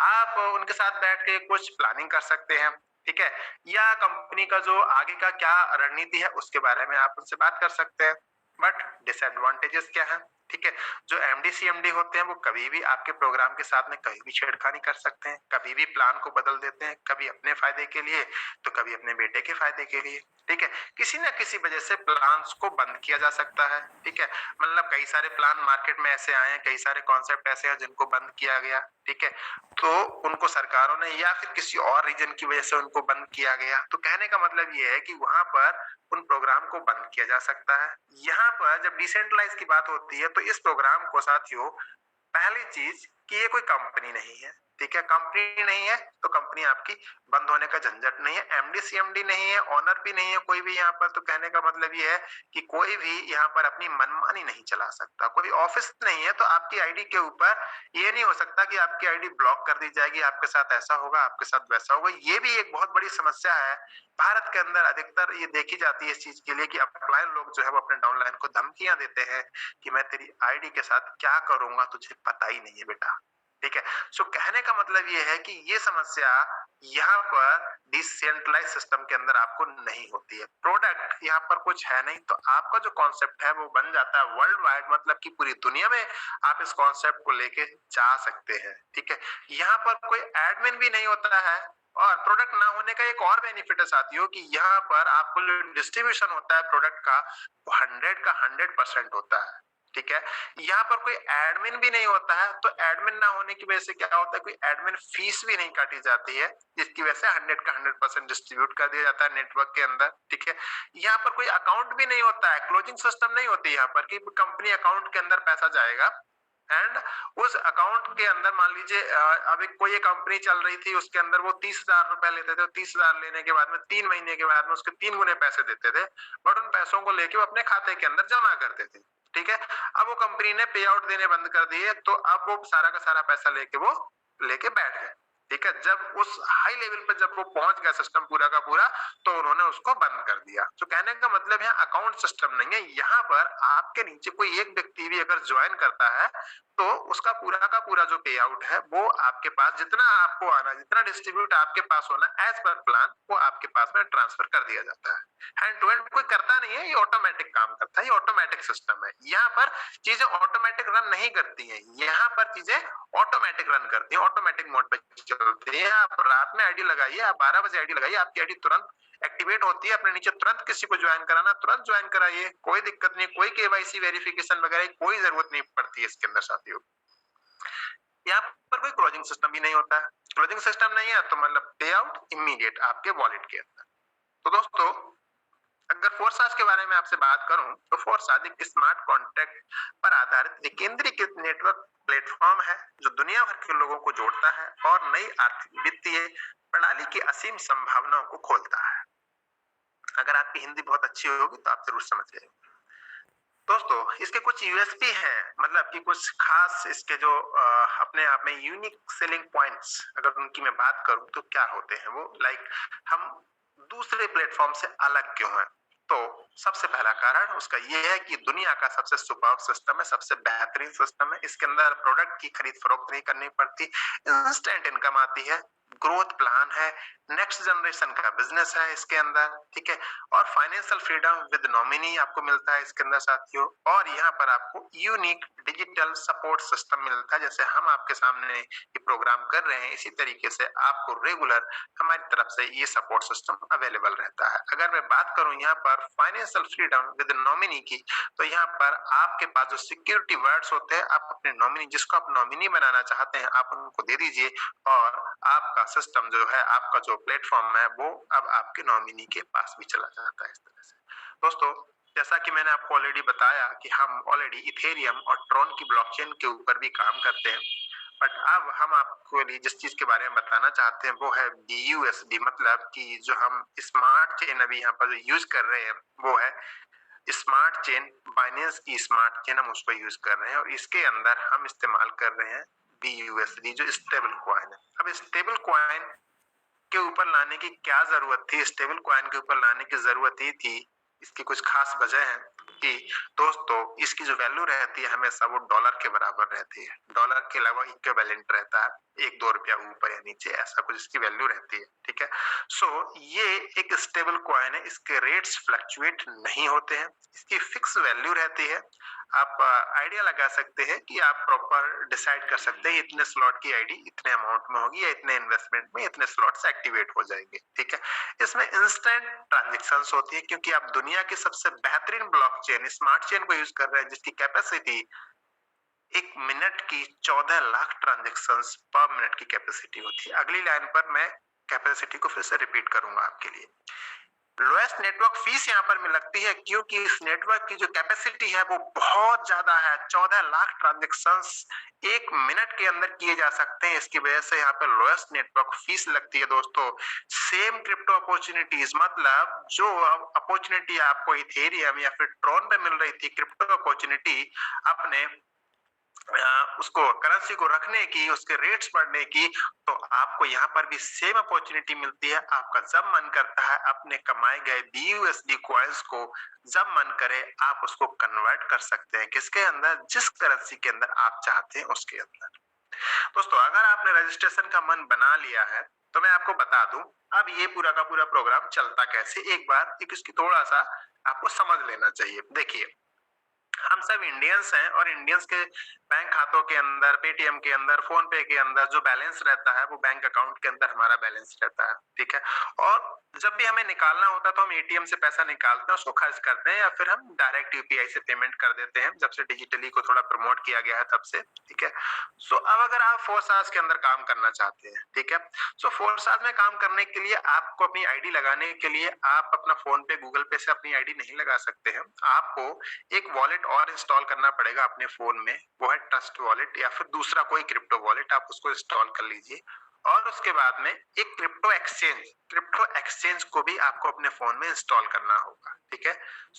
आप उनके साथ बैठ के कुछ प्लानिंग कर सकते हैं, ठीक है, या कंपनी का जो आगे का क्या रणनीति है उसके बारे में आप उनसे बात कर सकते हैं। बट डिसएडवांटेजेस क्या है, ठीक है, जो एमडी सीएमडी होते हैं वो कभी भी आपके प्रोग्राम के साथ में कहीं भी छेड़खानी कर सकते हैं, कभी भी प्लान को बदल देते हैं, कभी अपने फायदे के लिए तो कभी अपने बेटे के फायदे के लिए, ठीक है। किसी ना किसी वजह से प्लान्स को बंद किया जा सकता है, ठीक है। मतलब कई सारे प्लान मार्केट में ऐसे आए हैं, कई सारे कॉन्सेप्ट ऐसे हैं जिनको बंद किया गया, ठीक है। तो उनको सरकारों ने या फिर किसी और रीजन की वजह से उनको बंद किया गया। तो कहने का मतलब ये है कि वहां पर उन प्रोग्राम को बंद किया जा सकता है। यहाँ पर जब डिसेंट्रलाइज की बात होती है तो इस प्रोग्राम को साथियों, पहली चीज कि ये कोई कंपनी नहीं है, ठीक है। कंपनी नहीं है तो कंपनी आपकी बंद होने का झंझट नहीं है, एमडी सीएमडी नहीं है, ऑनर भी नहीं है कोई भी यहाँ पर। तो कहने का मतलब ये है कि कोई भी यहाँ पर अपनी मनमानी नहीं चला सकता, कोई ऑफिस नहीं है तो आपकी आईडी के ऊपर ये नहीं हो सकता कि आपकी आईडी ब्लॉक कर दी जाएगी, आपके साथ ऐसा होगा, आपके साथ वैसा होगा। ये भी एक बहुत बड़ी समस्या है भारत के अंदर, अधिकतर ये देखी जाती है इस चीज के लिए कि अपलाइन लोग जो है वो अपने डाउनलाइन को धमकियां देते हैं कि मैं तेरी आईडी के साथ क्या करूंगा तुझे पता ही नहीं है बेटा, ठीक है। सो कहने का मतलब ये है कि ये समस्या यहाँ पर डिसेंट्रलाइज सिस्टम के अंदर आपको नहीं होती है। प्रोडक्ट यहाँ पर कुछ है नहीं तो आपका जो कॉन्सेप्ट है वो बन जाता है वर्ल्ड वाइड, मतलब कि पूरी दुनिया में आप इस कॉन्सेप्ट को लेके जा सकते हैं, ठीक है। यहाँ पर कोई एडमिन भी नहीं होता है। और प्रोडक्ट ना होने का एक और बेनिफिट है साथियों कि यहाँ पर आपको जो डिस्ट्रीब्यूशन होता है प्रोडक्ट का वो 100 का 100% होता है, ठीक है। यहाँ पर कोई एडमिन भी नहीं होता है तो एडमिन ना होने की वजह से क्या होता है, कोई एडमिन फीस भी नहीं काटी जाती है, जिसकी वजह से 100 का 100% डिस्ट्रीब्यूट कर दिया जाता है नेटवर्क के अंदर, ठीक है। यहाँ पर कोई अकाउंट भी नहीं होता है, क्लोजिंग सिस्टम नहीं होती यहाँ पर कि कंपनी अकाउंट के अंदर पैसा जाएगा एंड उस अकाउंट के अंदर मान लीजिए अब कोई एक कंपनी चल रही थी उसके अंदर वो 30,000 रुपए लेते थे, 30,000 लेने के बाद में 3 महीने के बाद में उसके 3 गुने पैसे देते थे, बट उन पैसों को लेके वो अपने खाते के अंदर जमा करते थे, ठीक है। अब वो कंपनी ने पे आउट देने बंद कर दिए तो अब वो सारा का सारा पैसा लेके बैठ गए, ठीक है। जब उस हाई लेवल पे जब वो पहुंच गया सिस्टम पूरा का पूरा तो उन्होंने उसको बंद कर दिया। तो कहने का मतलब यहाँ अकाउंट सिस्टम नहीं है, यहाँ पर आपके नीचे कोई एक व्यक्ति भी अगर ज्वाइन करता है तो उसका पूरा का पूरा जो पे आउट है वो आपके पास जितना आपको आना, जितना डिस्ट्रीब्यूट आपके पास होना एज पर प्लान वो आपके पास में ट्रांसफर कर दिया जाता है। हैंड टू हैंड कोई करता नहीं है, ये ऑटोमेटिक काम करता है, ये ऑटोमेटिक सिस्टम है। यहाँ पर चीजें ऑटोमेटिक रन नहीं करती हैं, यहाँ पर चीजें ऑटोमेटिक रन करती हैं, ऑटोमेटिक मोड पे चलती है। आप रात में आईडी लगाइए, आप 12 बजे आईडी लगाइए, आपकी आईडी तुरंत एक्टिवेट होती है, अपने नीचे तुरंत किसी को ज्वाइन कराना तुरंत ज्वाइन कराइए, कोई दिक्कत नहीं, कोई केवाईसी वेरिफिकेशन वगैरह कोई जरूरत नहीं पड़ती है इसके अंदर साथियों। यहाँ पर कोई क्लोजिंग सिस्टम भी नहीं होता है, क्लोजिंग सिस्टम नहीं है तो मतलब पे आउट इमीडिएट आपके वॉलेट के अंदर। तो दोस्तों अगर फोरसाज के बारे में आपसे बात करूं तो फोरसाज एक स्मार्ट कॉन्ट्रैक्ट पर आधारित विकेंद्रीकृत नेटवर्क प्लेटफॉर्म है जो दुनिया भर के लोगों को जोड़ता है और नई आर्थिक वित्तीय प्रणाली की असीम संभावनाओं को खोलता है। अगर आपकी हिंदी बहुत अच्छी होगी तो आप जरूर समझ गए। दोस्तों इसके कुछ यूएसपी हैं, मतलब कि कुछ खास इसके जो अपने आप में यूनिक सेलिंग पॉइंट्स अगर उनकी मैं बात करूं तो क्या होते हैं वो, लाइक हम दूसरे प्लेटफॉर्म से अलग क्यों हैं। तो सबसे पहला कारण उसका ये है कि दुनिया का सबसे सुपर सिस्टम है, सबसे बेहतरीन सिस्टम है। इसके अंदर प्रोडक्ट की खरीद फरोख्त नहीं करनी पड़ती, इंस्टेंट इनकम आती है, ग्रोथ प्लान है, नेक्स्ट जनरेशन का बिजनेस है इसके अंदर, ठीक है। और फाइनेंशियल फ्रीडम विद नॉमिनी आपको मिलता है इसके अंदर साथियों। और यहाँ पर आपको यूनिक डिजिटल सपोर्ट सिस्टम मिलता है, जैसे हम आपके सामने ये प्रोग्राम कर रहे हैं इसी तरीके से आपको रेगुलर हमारी तरफ से ये सपोर्ट सिस्टम अवेलेबल रहता है। अगर मैं बात करूं यहाँ पर फाइनेंशियल फ्रीडम विद नॉमिनी की तो यहाँ पर आपके पास जो सिक्योरिटी वर्ड्स होते हैं आप अपने नॉमिनी जिसको आप नॉमिनी बनाना चाहते हैं आप उनको दे दीजिए और आपका सिस्टम जो है, आपका जो प्लेटफॉर्म है वो अब आपके नॉमिनी के पास भी चला जाता है इस तरह से। दोस्तों जैसा कि मैंने आपको ऑलरेडी बताया कि हम ऑलरेडी इथेरियम और ट्रॉन की ब्लॉकचेन के ऊपर भी काम करते हैं, बट अब हम आपको जिस चीज के बारे में बताना चाहते हैं वो है BUSD, मतलब कि जो हम स्मार्ट चेन अभी यहाँ पर जो यूज कर रहे हैं वो है स्मार्ट चेन, बाइनेंस की स्मार्ट चेन हम उसको यूज कर रहे हैं और इसके अंदर हम इस्तेमाल कर रहे हैं BUSD जो स्टेबल कॉइन है। अब स्टेबल कॉइन के ऊपर लाने की क्या जरूरत थी, स्टेबल कॉइन के ऊपर लाने की जरूरत ही थी। इसकी कुछ खास वजह है कि दोस्तों इसकी जो वैल्यू रहती है हमेशा वो डॉलर के बराबर रहती है, डॉलर के अलावा इक्विवेलेंट रहता है 1-2 रुपया ऊपर या नीचे, ऐसा कुछ इसकी वैल्यू रहती है। ठीक है, सो ये एक स्टेबल कॉइन है, इसके रेट्स फ्लक्चुएट नहीं होते हैं, इसकी फिक्स वैल्यू रहती है। आप आइडिया लगा सकते हैं कि आप प्रॉपर डिसाइड कर सकते हैं इतने स्लॉट की आईडी इतने अमाउंट में होगी या इतने इन्वेस्टमेंट में इतने स्लॉट्स एक्टिवेट हो जाएंगे। ठीक है, इसमें इंस्टेंट ट्रांजैक्शंस होती है क्योंकि आप दुनिया की सबसे बेहतरीन ब्लॉकचेन स्मार्ट चेन को यूज कर रहे हैं जिसकी कैपेसिटी 1 मिनट की 14 लाख ट्रांजैक्शंस पर मिनट की कैपेसिटी होती है। अगली लाइन पर मैं कैपेसिटी को फिर से रिपीट करूंगा आपके लिए। लोएस्ट नेटवर्क फीस यहाँ पर लगती है क्योंकि इस नेटवर्क की जो कैपेसिटी है वो बहुत ज्यादा है, 14 लाख ट्रांजैक्शंस 1 मिनट के अंदर किए जा सकते हैं, इसकी वजह से यहाँ पर लोएस्ट नेटवर्क फीस लगती है। दोस्तों सेम क्रिप्टो अपॉर्चुनिटीज, मतलब जो अपॉर्चुनिटी आपको इथेरियम या फिर ट्रॉन पे मिल रही थी क्रिप्टो अपॉर्चुनिटी अपने उसको करेंसी को रखने की, उसके रेट्स बढ़ने की, तो आपको यहाँ पर भी सेम अपॉर्चुनिटी मिलती है। आपका जब मन करता है अपने कमाए गए BUSD कॉइन्स को जब मन करे आप उसको कन्वर्ट कर सकते हैं, किसके अंदर, जिस करेंसी के अंदर आप चाहते हैं उसके अंदर। दोस्तों अगर आपने रजिस्ट्रेशन का मन बना लिया है तो मैं आपको बता दूं अब ये पूरा का पूरा प्रोग्राम चलता कैसे, एक बार इसकी थोड़ा सा आपको समझ लेना चाहिए। देखिए हम सब इंडियंस हैं और इंडियंस के बैंक खातों के अंदर, पेटीएम के अंदर, फोन पे के अंदर जो बैलेंस रहता है वो बैंक अकाउंट के अंदर हमारा बैलेंस रहता है। ठीक है, और जब भी हमें निकालना होता है तो हम एटीएम से पैसा निकालते हैं, उसको खर्च करते हैं या फिर हम डायरेक्ट यूपीआई से पेमेंट कर देते हैं, जब से डिजिटली को थोड़ा प्रमोट किया गया है तब से। ठीक है, सो अब अगर आप 4 साल के अंदर काम करना चाहते हैं, ठीक है, सो 4 साल में काम करने के लिए आपको अपनी आईडी लगाने के लिए आप अपना फोन पे गूगल पे से अपनी आईडी नहीं लगा सकते हैं, आपको एक वॉलेट और इंस्टॉल करना पड़ेगा अपने फोन में, वो है ट्रस्ट वॉलेट या फिर दूसरा कोई क्रिप्टो वॉलेट, आप उसको इंस्टॉल कर लीजिए। और उसके बाद में एक क्रिप्टो एक्सचेंज को भी आपको अपने फोन में इंस्टॉल करना होगा। ठीक है,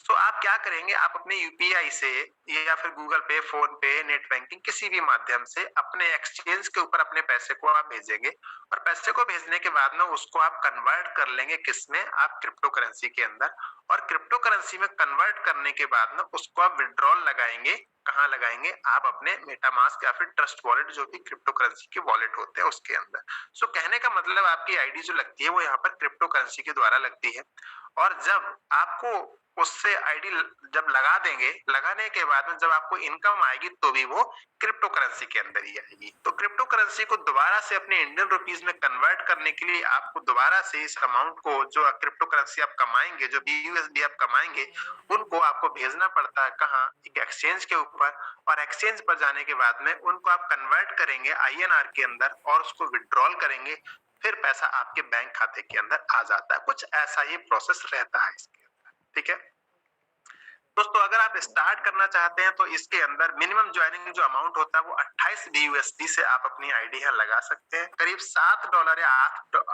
तो आप क्या करेंगे, आप अपने यूपीआई से या फिर गूगल पे, फोन पे, नेट बैंकिंग किसी भी माध्यम से अपने एक्सचेंज के ऊपर अपने पैसे को आप भेजेंगे और पैसे को भेजने के बाद में उसको आप कन्वर्ट कर लेंगे किसमें, आप क्रिप्टो करेंसी के अंदर, और क्रिप्टो करेंसी में कन्वर्ट करने के बाद में उसको आप विड्रॉल लगाएंगे, कहाँ लगाएंगे, आप अपने मेटामास्क या फिर ट्रस्ट वॉलेट जो कि क्रिप्टो करेंसी के वॉलेट होते हैं उसके अंदर। सो कहने का मतलब आपकी आईडी जो लगती है वो यहाँ पर क्रिप्टो करेंसी के द्वारा लगती है, और जब आपको उससे आईडी जब लगा देंगे, लगाने के बाद में जब आपको इनकम आएगी तो भी वो क्रिप्टो करेंसी के अंदर ही आएगी। तो क्रिप्टो करेंसी को दोबारा से अपने इंडियन रुपीस में कन्वर्ट करने के लिए आपको दोबारा से इस अमाउंट को, जो क्रिप्टो करेंसी आप कमाएंगे, जो BUSD आप कमाएंगे, उनको आपको भेजना पड़ता है कहाँ, एक एक्सचेंज के ऊपर, और एक्सचेंज पर जाने के बाद में उनको आप कन्वर्ट करेंगे INR के अंदर और उसको विड्रॉल करेंगे, फिर पैसा आपके बैंक खाते के अंदर आ जाता है। कुछ ऐसा ही प्रोसेस रहता है इसके अंदर। ठीक है दोस्तों, अगर आप स्टार्ट करना चाहते हैं तो इसके अंदर मिनिमम ज्वाइनिंग जो अमाउंट होता है वो 28 BUSD से आप अपनी आईडी यहाँ लगा सकते हैं, करीब $7 या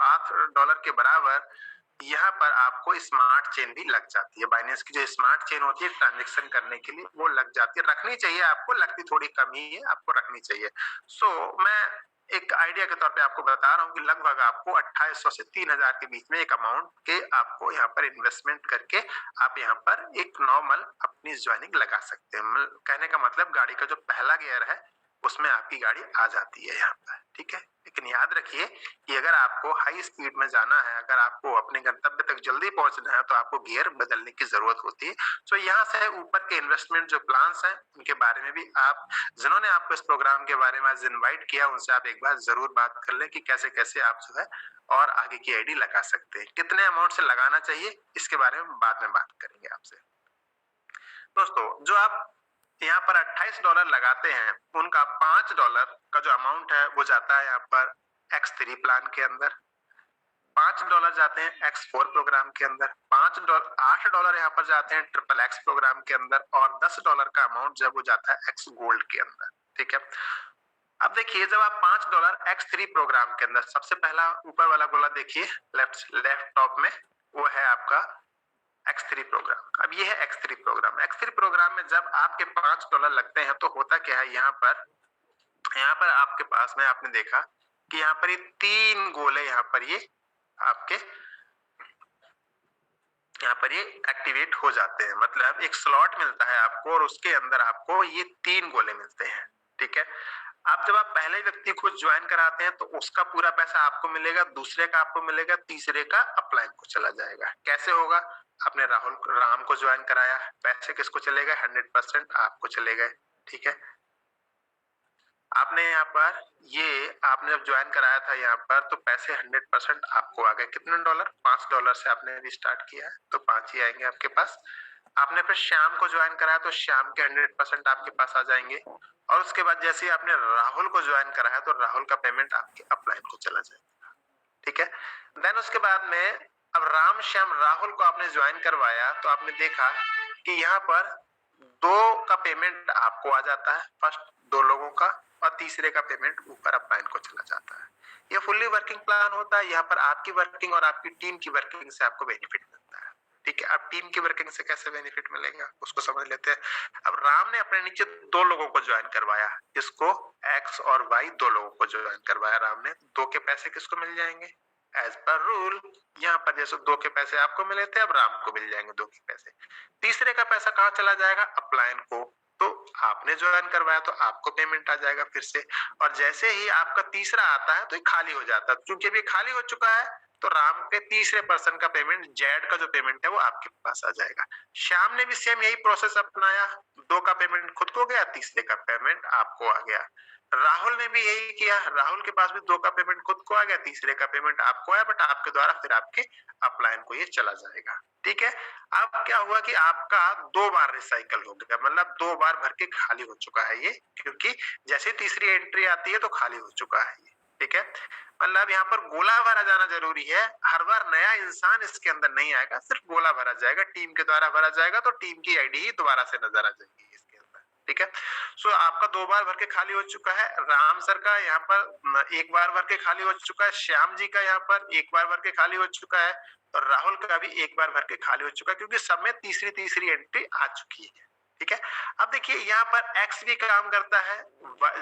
$8 के बराबर यहाँ पर आपको स्मार्ट चेन भी लग जाती है। बाइनेंस की जो स्मार्ट चेन होती है ट्रांजैक्शन करने के लिए वो लग जाती है, रखनी चाहिए आपको, लगती थोड़ी कम ही है, आपको रखनी चाहिए। सो मैं एक आइडिया के तौर पे आपको बता रहा हूँ कि लगभग आपको 2800 से 3000 के बीच में एक अमाउंट के आपको यहाँ पर इन्वेस्टमेंट करके आप यहाँ पर एक नॉर्मल अपनी ज्वाइनिंग लगा सकते हैं। कहने का मतलब गाड़ी का जो पहला गियर है उसमें आपकी गाड़ी आ जाती है यहाँ पर। ठीक है, लेकिन याद रखिए कि अगर आपको हाई स्पीड में जाना है, अगर आपको अपने गंतव्य तक जल्दी पहुंचना है तो आपको गियर बदलने की जरूरत होती है। तो यहाँ से ऊपर के इन्वेस्टमेंट जो प्लान्स हैं उनके बारे में भी आप, जिन्होंने आपको इस प्रोग्राम के बारे में आज इन्वाइट किया, उनसे आप एक बार जरूर बात कर लें कि कैसे कैसे आप जो है और आगे की आईडी लगा सकते हैं, कितने अमाउंट से लगाना चाहिए इसके बारे में बाद में बात करेंगे आपसे। दोस्तों जो आप यहाँ पर $28 लगाते हैं उनका $5 का जो अमाउंट है वो जाता है यहाँ पर X3 प्लान के अंदर, $5 जाते हैं X4 प्रोग्राम के अंदर, $8 यहाँ पर जाते हैं XXX प्रोग्राम के अंदर, और $10 का अमाउंट जब वो जाता है X गोल्ड के अंदर। ठीक है, अब देखिए जब आप $5 X3 प्रोग्राम के अंदर, सबसे पहला ऊपर वाला गोला देखिए लेफ्ट टॉप में, वो है आपका X3 प्रोग्राम। अब ये है X3 प्रोग्राम। X3 प्रोग्राम में जब आपके $5 लगते हैं तो होता क्या है, यहाँ पर आपके पास में आपने देखा कि यहाँ पर ये 3 गोले यहाँ पर ये आपके यहाँ पर ये एक्टिवेट हो जाते हैं। मतलब एक स्लॉट मिलता है आपको और उसके अंदर आपको ये 3 गोले मिलते हैं, ठीक है। अब जब आप पहले व्यक्ति को ज्वाइन कराते हैं तो उसका पूरा पैसा आपको मिलेगा, दूसरे का आपको मिलेगा, तीसरे का अपलाइन को चला जाएगा। कैसे होगा? आपने राम को ज्वाइन कराया, पैसे किसको चले गए? 100% आपको चले गए, ठीक है। आपने यहाँ पर आपने जब ज्वाइन कराया था यहाँ पर तो पैसे 100% आपको आ गए। कितने डॉलर? $5 से आपने अभी स्टार्ट किया है तो 5 ही आएंगे आपके पास। आपने फिर श्याम को ज्वाइन कराया तो श्याम के 100% आपके पास आ जाएंगे। और उसके बाद जैसे ही आपने राहुल को ज्वाइन कराया तो राहुल का पेमेंट आपके अपलाइन को चला जाएगा, ठीक है। देन उसके बाद में अब राम श्याम राहुल को आपने ज्वाइन करवाया तो आपने देखा कि यहाँ पर 2 का पेमेंट आपको आ जाता है, फर्स्ट 2 लोगों का, और तीसरे का पेमेंट ऊपर अपलाइन को चला जाता है। ये फुल्ली वर्किंग प्लान होता है। यहाँ पर आपकी वर्किंग और आपकी टीम की वर्किंग से आपको बेनिफिट मिलता है, ठीक है। अब टीम की वर्किंग से कैसे बेनिफिट मिलेगा उसको समझ लेते हैं। अब राम ने अपने नीचे 2 लोगों को ज्वाइन करवाया, किसको? एक्स और वाई 2 लोगों को ज्वाइन करवाया राम ने। 2 के पैसे किसको मिल जाएंगे? एज पर रूल यहाँ पर जैसे 2 के पैसे आपको मिले थे अब राम को मिल जाएंगे 2 के पैसे। तीसरे का पैसा कहाँ चला जाएगा? अपलाइन को। तो आपने ज्वाइन करवाया तो आपको पेमेंट आ जाएगा फिर से, और जैसे ही आपका तीसरा आता है तो ये खाली हो जाता है। क्योंकि अभी खाली हो चुका है तो राम के तीसरे पर्सन का पेमेंट, जेड का जो पेमेंट है वो आपके पास आ जाएगा। श्याम ने भी सेम यही प्रोसेस अपनाया, 2 का पेमेंट खुद को गया, तीसरे का पेमेंट आपको आ गया। राहुल ने भी यही किया, राहुल के पास भी 2 का पेमेंट खुद को आ गया, तीसरे का पेमेंट आपको आया, बट आपके द्वारा फिर आपके अपलाइन को ये चला जाएगा, ठीक है। अब क्या हुआ कि आपका 2 बार रिसाइकल हो गया, मतलब 2 बार भर के खाली हो चुका है ये, क्योंकि जैसे तीसरी एंट्री आती है तो खाली हो चुका है ये, ठीक है। मतलब यहाँ पर गोला भरा जाना जरूरी है। हर बार नया इंसान इसके अंदर नहीं आएगा, सिर्फ गोला भरा जाएगा, टीम के द्वारा भरा जाएगा, तो टीम की आईडी ही दोबारा से नजर आ जाएगी इसके अंदर, ठीक है। सो आपका 2 बार भर के खाली हो चुका है। राम सर का यहाँ पर 1 बार भर के खाली हो चुका है, श्याम जी का यहाँ पर 1 बार भर के खाली हो चुका है, और राहुल का भी 1 बार भर के खाली हो चुका है, क्योंकि सब में तीसरी एंट्री आ चुकी है, ठीक है। अब देखिए यहाँ पर एक्स भी काम करता है,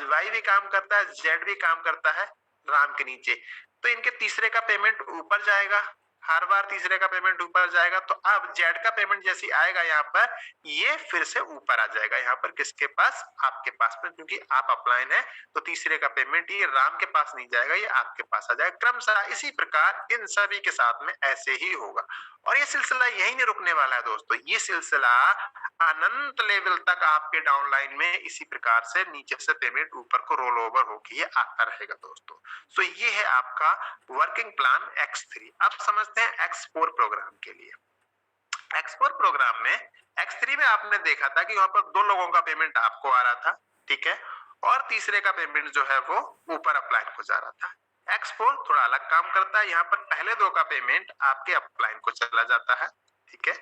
वाई भी काम करता है, जेड भी काम करता है राम के नीचे, तो इनके तीसरे का पेमेंट ऊपर जाएगा, हर बार तीसरे का पेमेंट ऊपर जाएगा। तो अब जेड का पेमेंट जैसे आएगा यहाँ पर, ये फिर से ऊपर आ जाएगा यहाँ पर, किसके पास? आपके पास में, क्योंकि आप अपलाइन है तो तीसरे का पेमेंट ये राम के पास नहीं जाएगा, ये आपके पास आ जाएगा। क्रमशः इसी प्रकार इन सभी के साथ में ऐसे ही होगा, और ये सिलसिला यही नहीं रुकने वाला है दोस्तों, ये सिलसिला अनंत लेवल तक आपके डाउनलाइन में इसी प्रकार से नीचे से पेमेंट ऊपर को रोल ओवर होकर ये आता रहेगा दोस्तों। सो ये है आपका वर्किंग प्लान X3। अब समझते हैं X4 प्रोग्राम के लिए। X4 प्रोग्राम में X3 में आपने देखा था कि वहां पर 2 लोगों का पेमेंट आपको आ रहा था, ठीक है, और तीसरे का पेमेंट जो है वो ऊपर अपलाइन को जा रहा था। X4 थोड़ा अलग काम करता है, यहाँ पर पहले 2 का पेमेंट आपके अपलाइन को चला जाता है, ठीक है,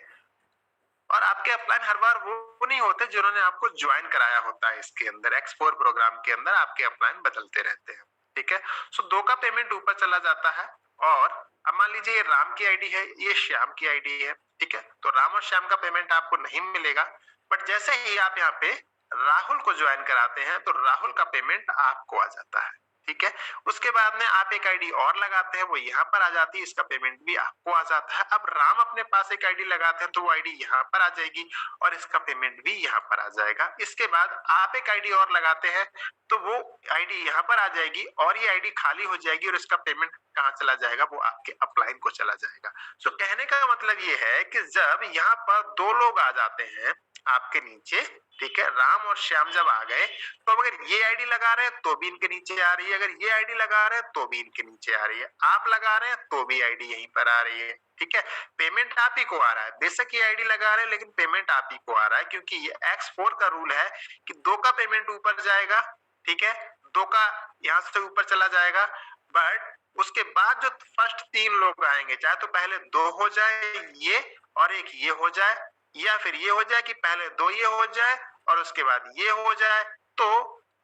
और आपके अपलाइन हर बार वो नहीं होते जिन्होंने आपको ज्वाइन कराया होता है। इसके अंदर X4 प्रोग्राम के अंदर आपके अपलाइन बदलते रहते हैं, ठीक है। सो 2 का पेमेंट ऊपर चला जाता है, और अब मान लीजिए ये राम की आईडी है, ये श्याम की आईडी है, ठीक है, तो राम और श्याम का पेमेंट आपको नहीं मिलेगा, बट जैसे ही आप यहाँ पे राहुल को ज्वाइन कराते हैं तो राहुल का पेमेंट आपको आ जाता है, ठीक है। उसके बाद में आप एक आईडी और लगाते हैं, वो यहाँ पर आ जाती है, इसका पेमेंट भी आपको आ जाता है। अब राम अपने पास एक आईडी लगाते हैं तो वो आईडी यहाँ पर आ जाएगी और इसका पेमेंट भी यहाँ पर आ जाएगा। इसके बाद आप एक आईडी और लगाते हैं तो वो आईडी यहाँ पर आ जाएगी और ये आईडी खाली हो जाएगी, और इसका पेमेंट कहाँ चला जाएगा? वो आपके अपलाइन को चला जाएगा। सो कहने का मतलब ये है कि जब यहाँ पर 2 लोग आ जाते हैं आपके नीचे, ठीक है, राम और श्याम जब आ गए, तो अब अगर ये आईडी लगा रहे हैं तो भी इनके नीचे आ रही है, अगर ये आईडी लगा रहे हैं तो भी इनके नीचे आ रही है, आप लगा रहे हैं तो भी आईडी यहीं पर आ रही है, ठीक है। पेमेंट आप ही को आ रहा है, बेशक ये आईडी लगा रहे हैं लेकिन पेमेंट आप ही को आ रहा है, क्योंकि ये X4 का रूल है कि 2 का पेमेंट ऊपर जाएगा, ठीक है, 2 का यहाँ से ऊपर चला जाएगा, बट उसके बाद जो फर्स्ट 3 लोग आएंगे, चाहे तो पहले 2 हो जाए ये और एक ये हो जाए, या फिर ये हो जाए कि पहले 2 ये हो जाए और उसके बाद ये हो जाए, तो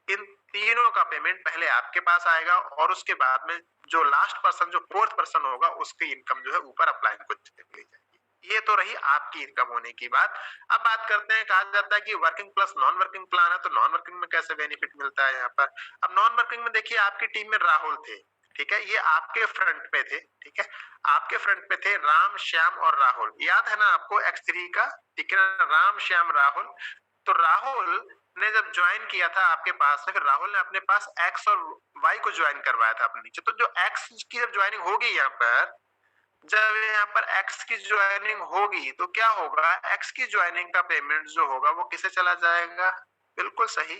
इन तीनों का पेमेंट पहले आपके पास आएगा और उसके बाद में जो लास्ट पर्सन, जो 4th पर्सन होगा, उसकी इनकम जो है ऊपर अपलाइन को चली जाएगी। ये तो रही आपकी इनकम होने की बात। अब बात करते हैं, कहा जाता है कि working plus non working plan है, तो नॉन वर्किंग में कैसे बेनिफिट मिलता है यहाँ पर। अब नॉन वर्किंग में देखिए, आपकी टीम में राहुल थे, ठीक है, ये आपके फ्रंट पे थे, ठीक है, आपके फ्रंट पे थे राम, श्याम और राहुल, याद है ना आपको X3 का, ठीक है ना, राम, श्याम, राहुल। तो राहुल ने जब ज्वाइन किया था आपके पास में, फिर राहुल ने अपने पास X और Y को ज्वाइन करवाया था अपने नीचे, तो जो X की जब ज्वाइनिंग होगी यहाँ पर, जब यहाँ पर X की ज्वाइनिंग होगी तो क्या होगा, X की ज्वाइनिंग का पेमेंट जो होगा वो किसे चला जाएगा, बिल्कुल सही,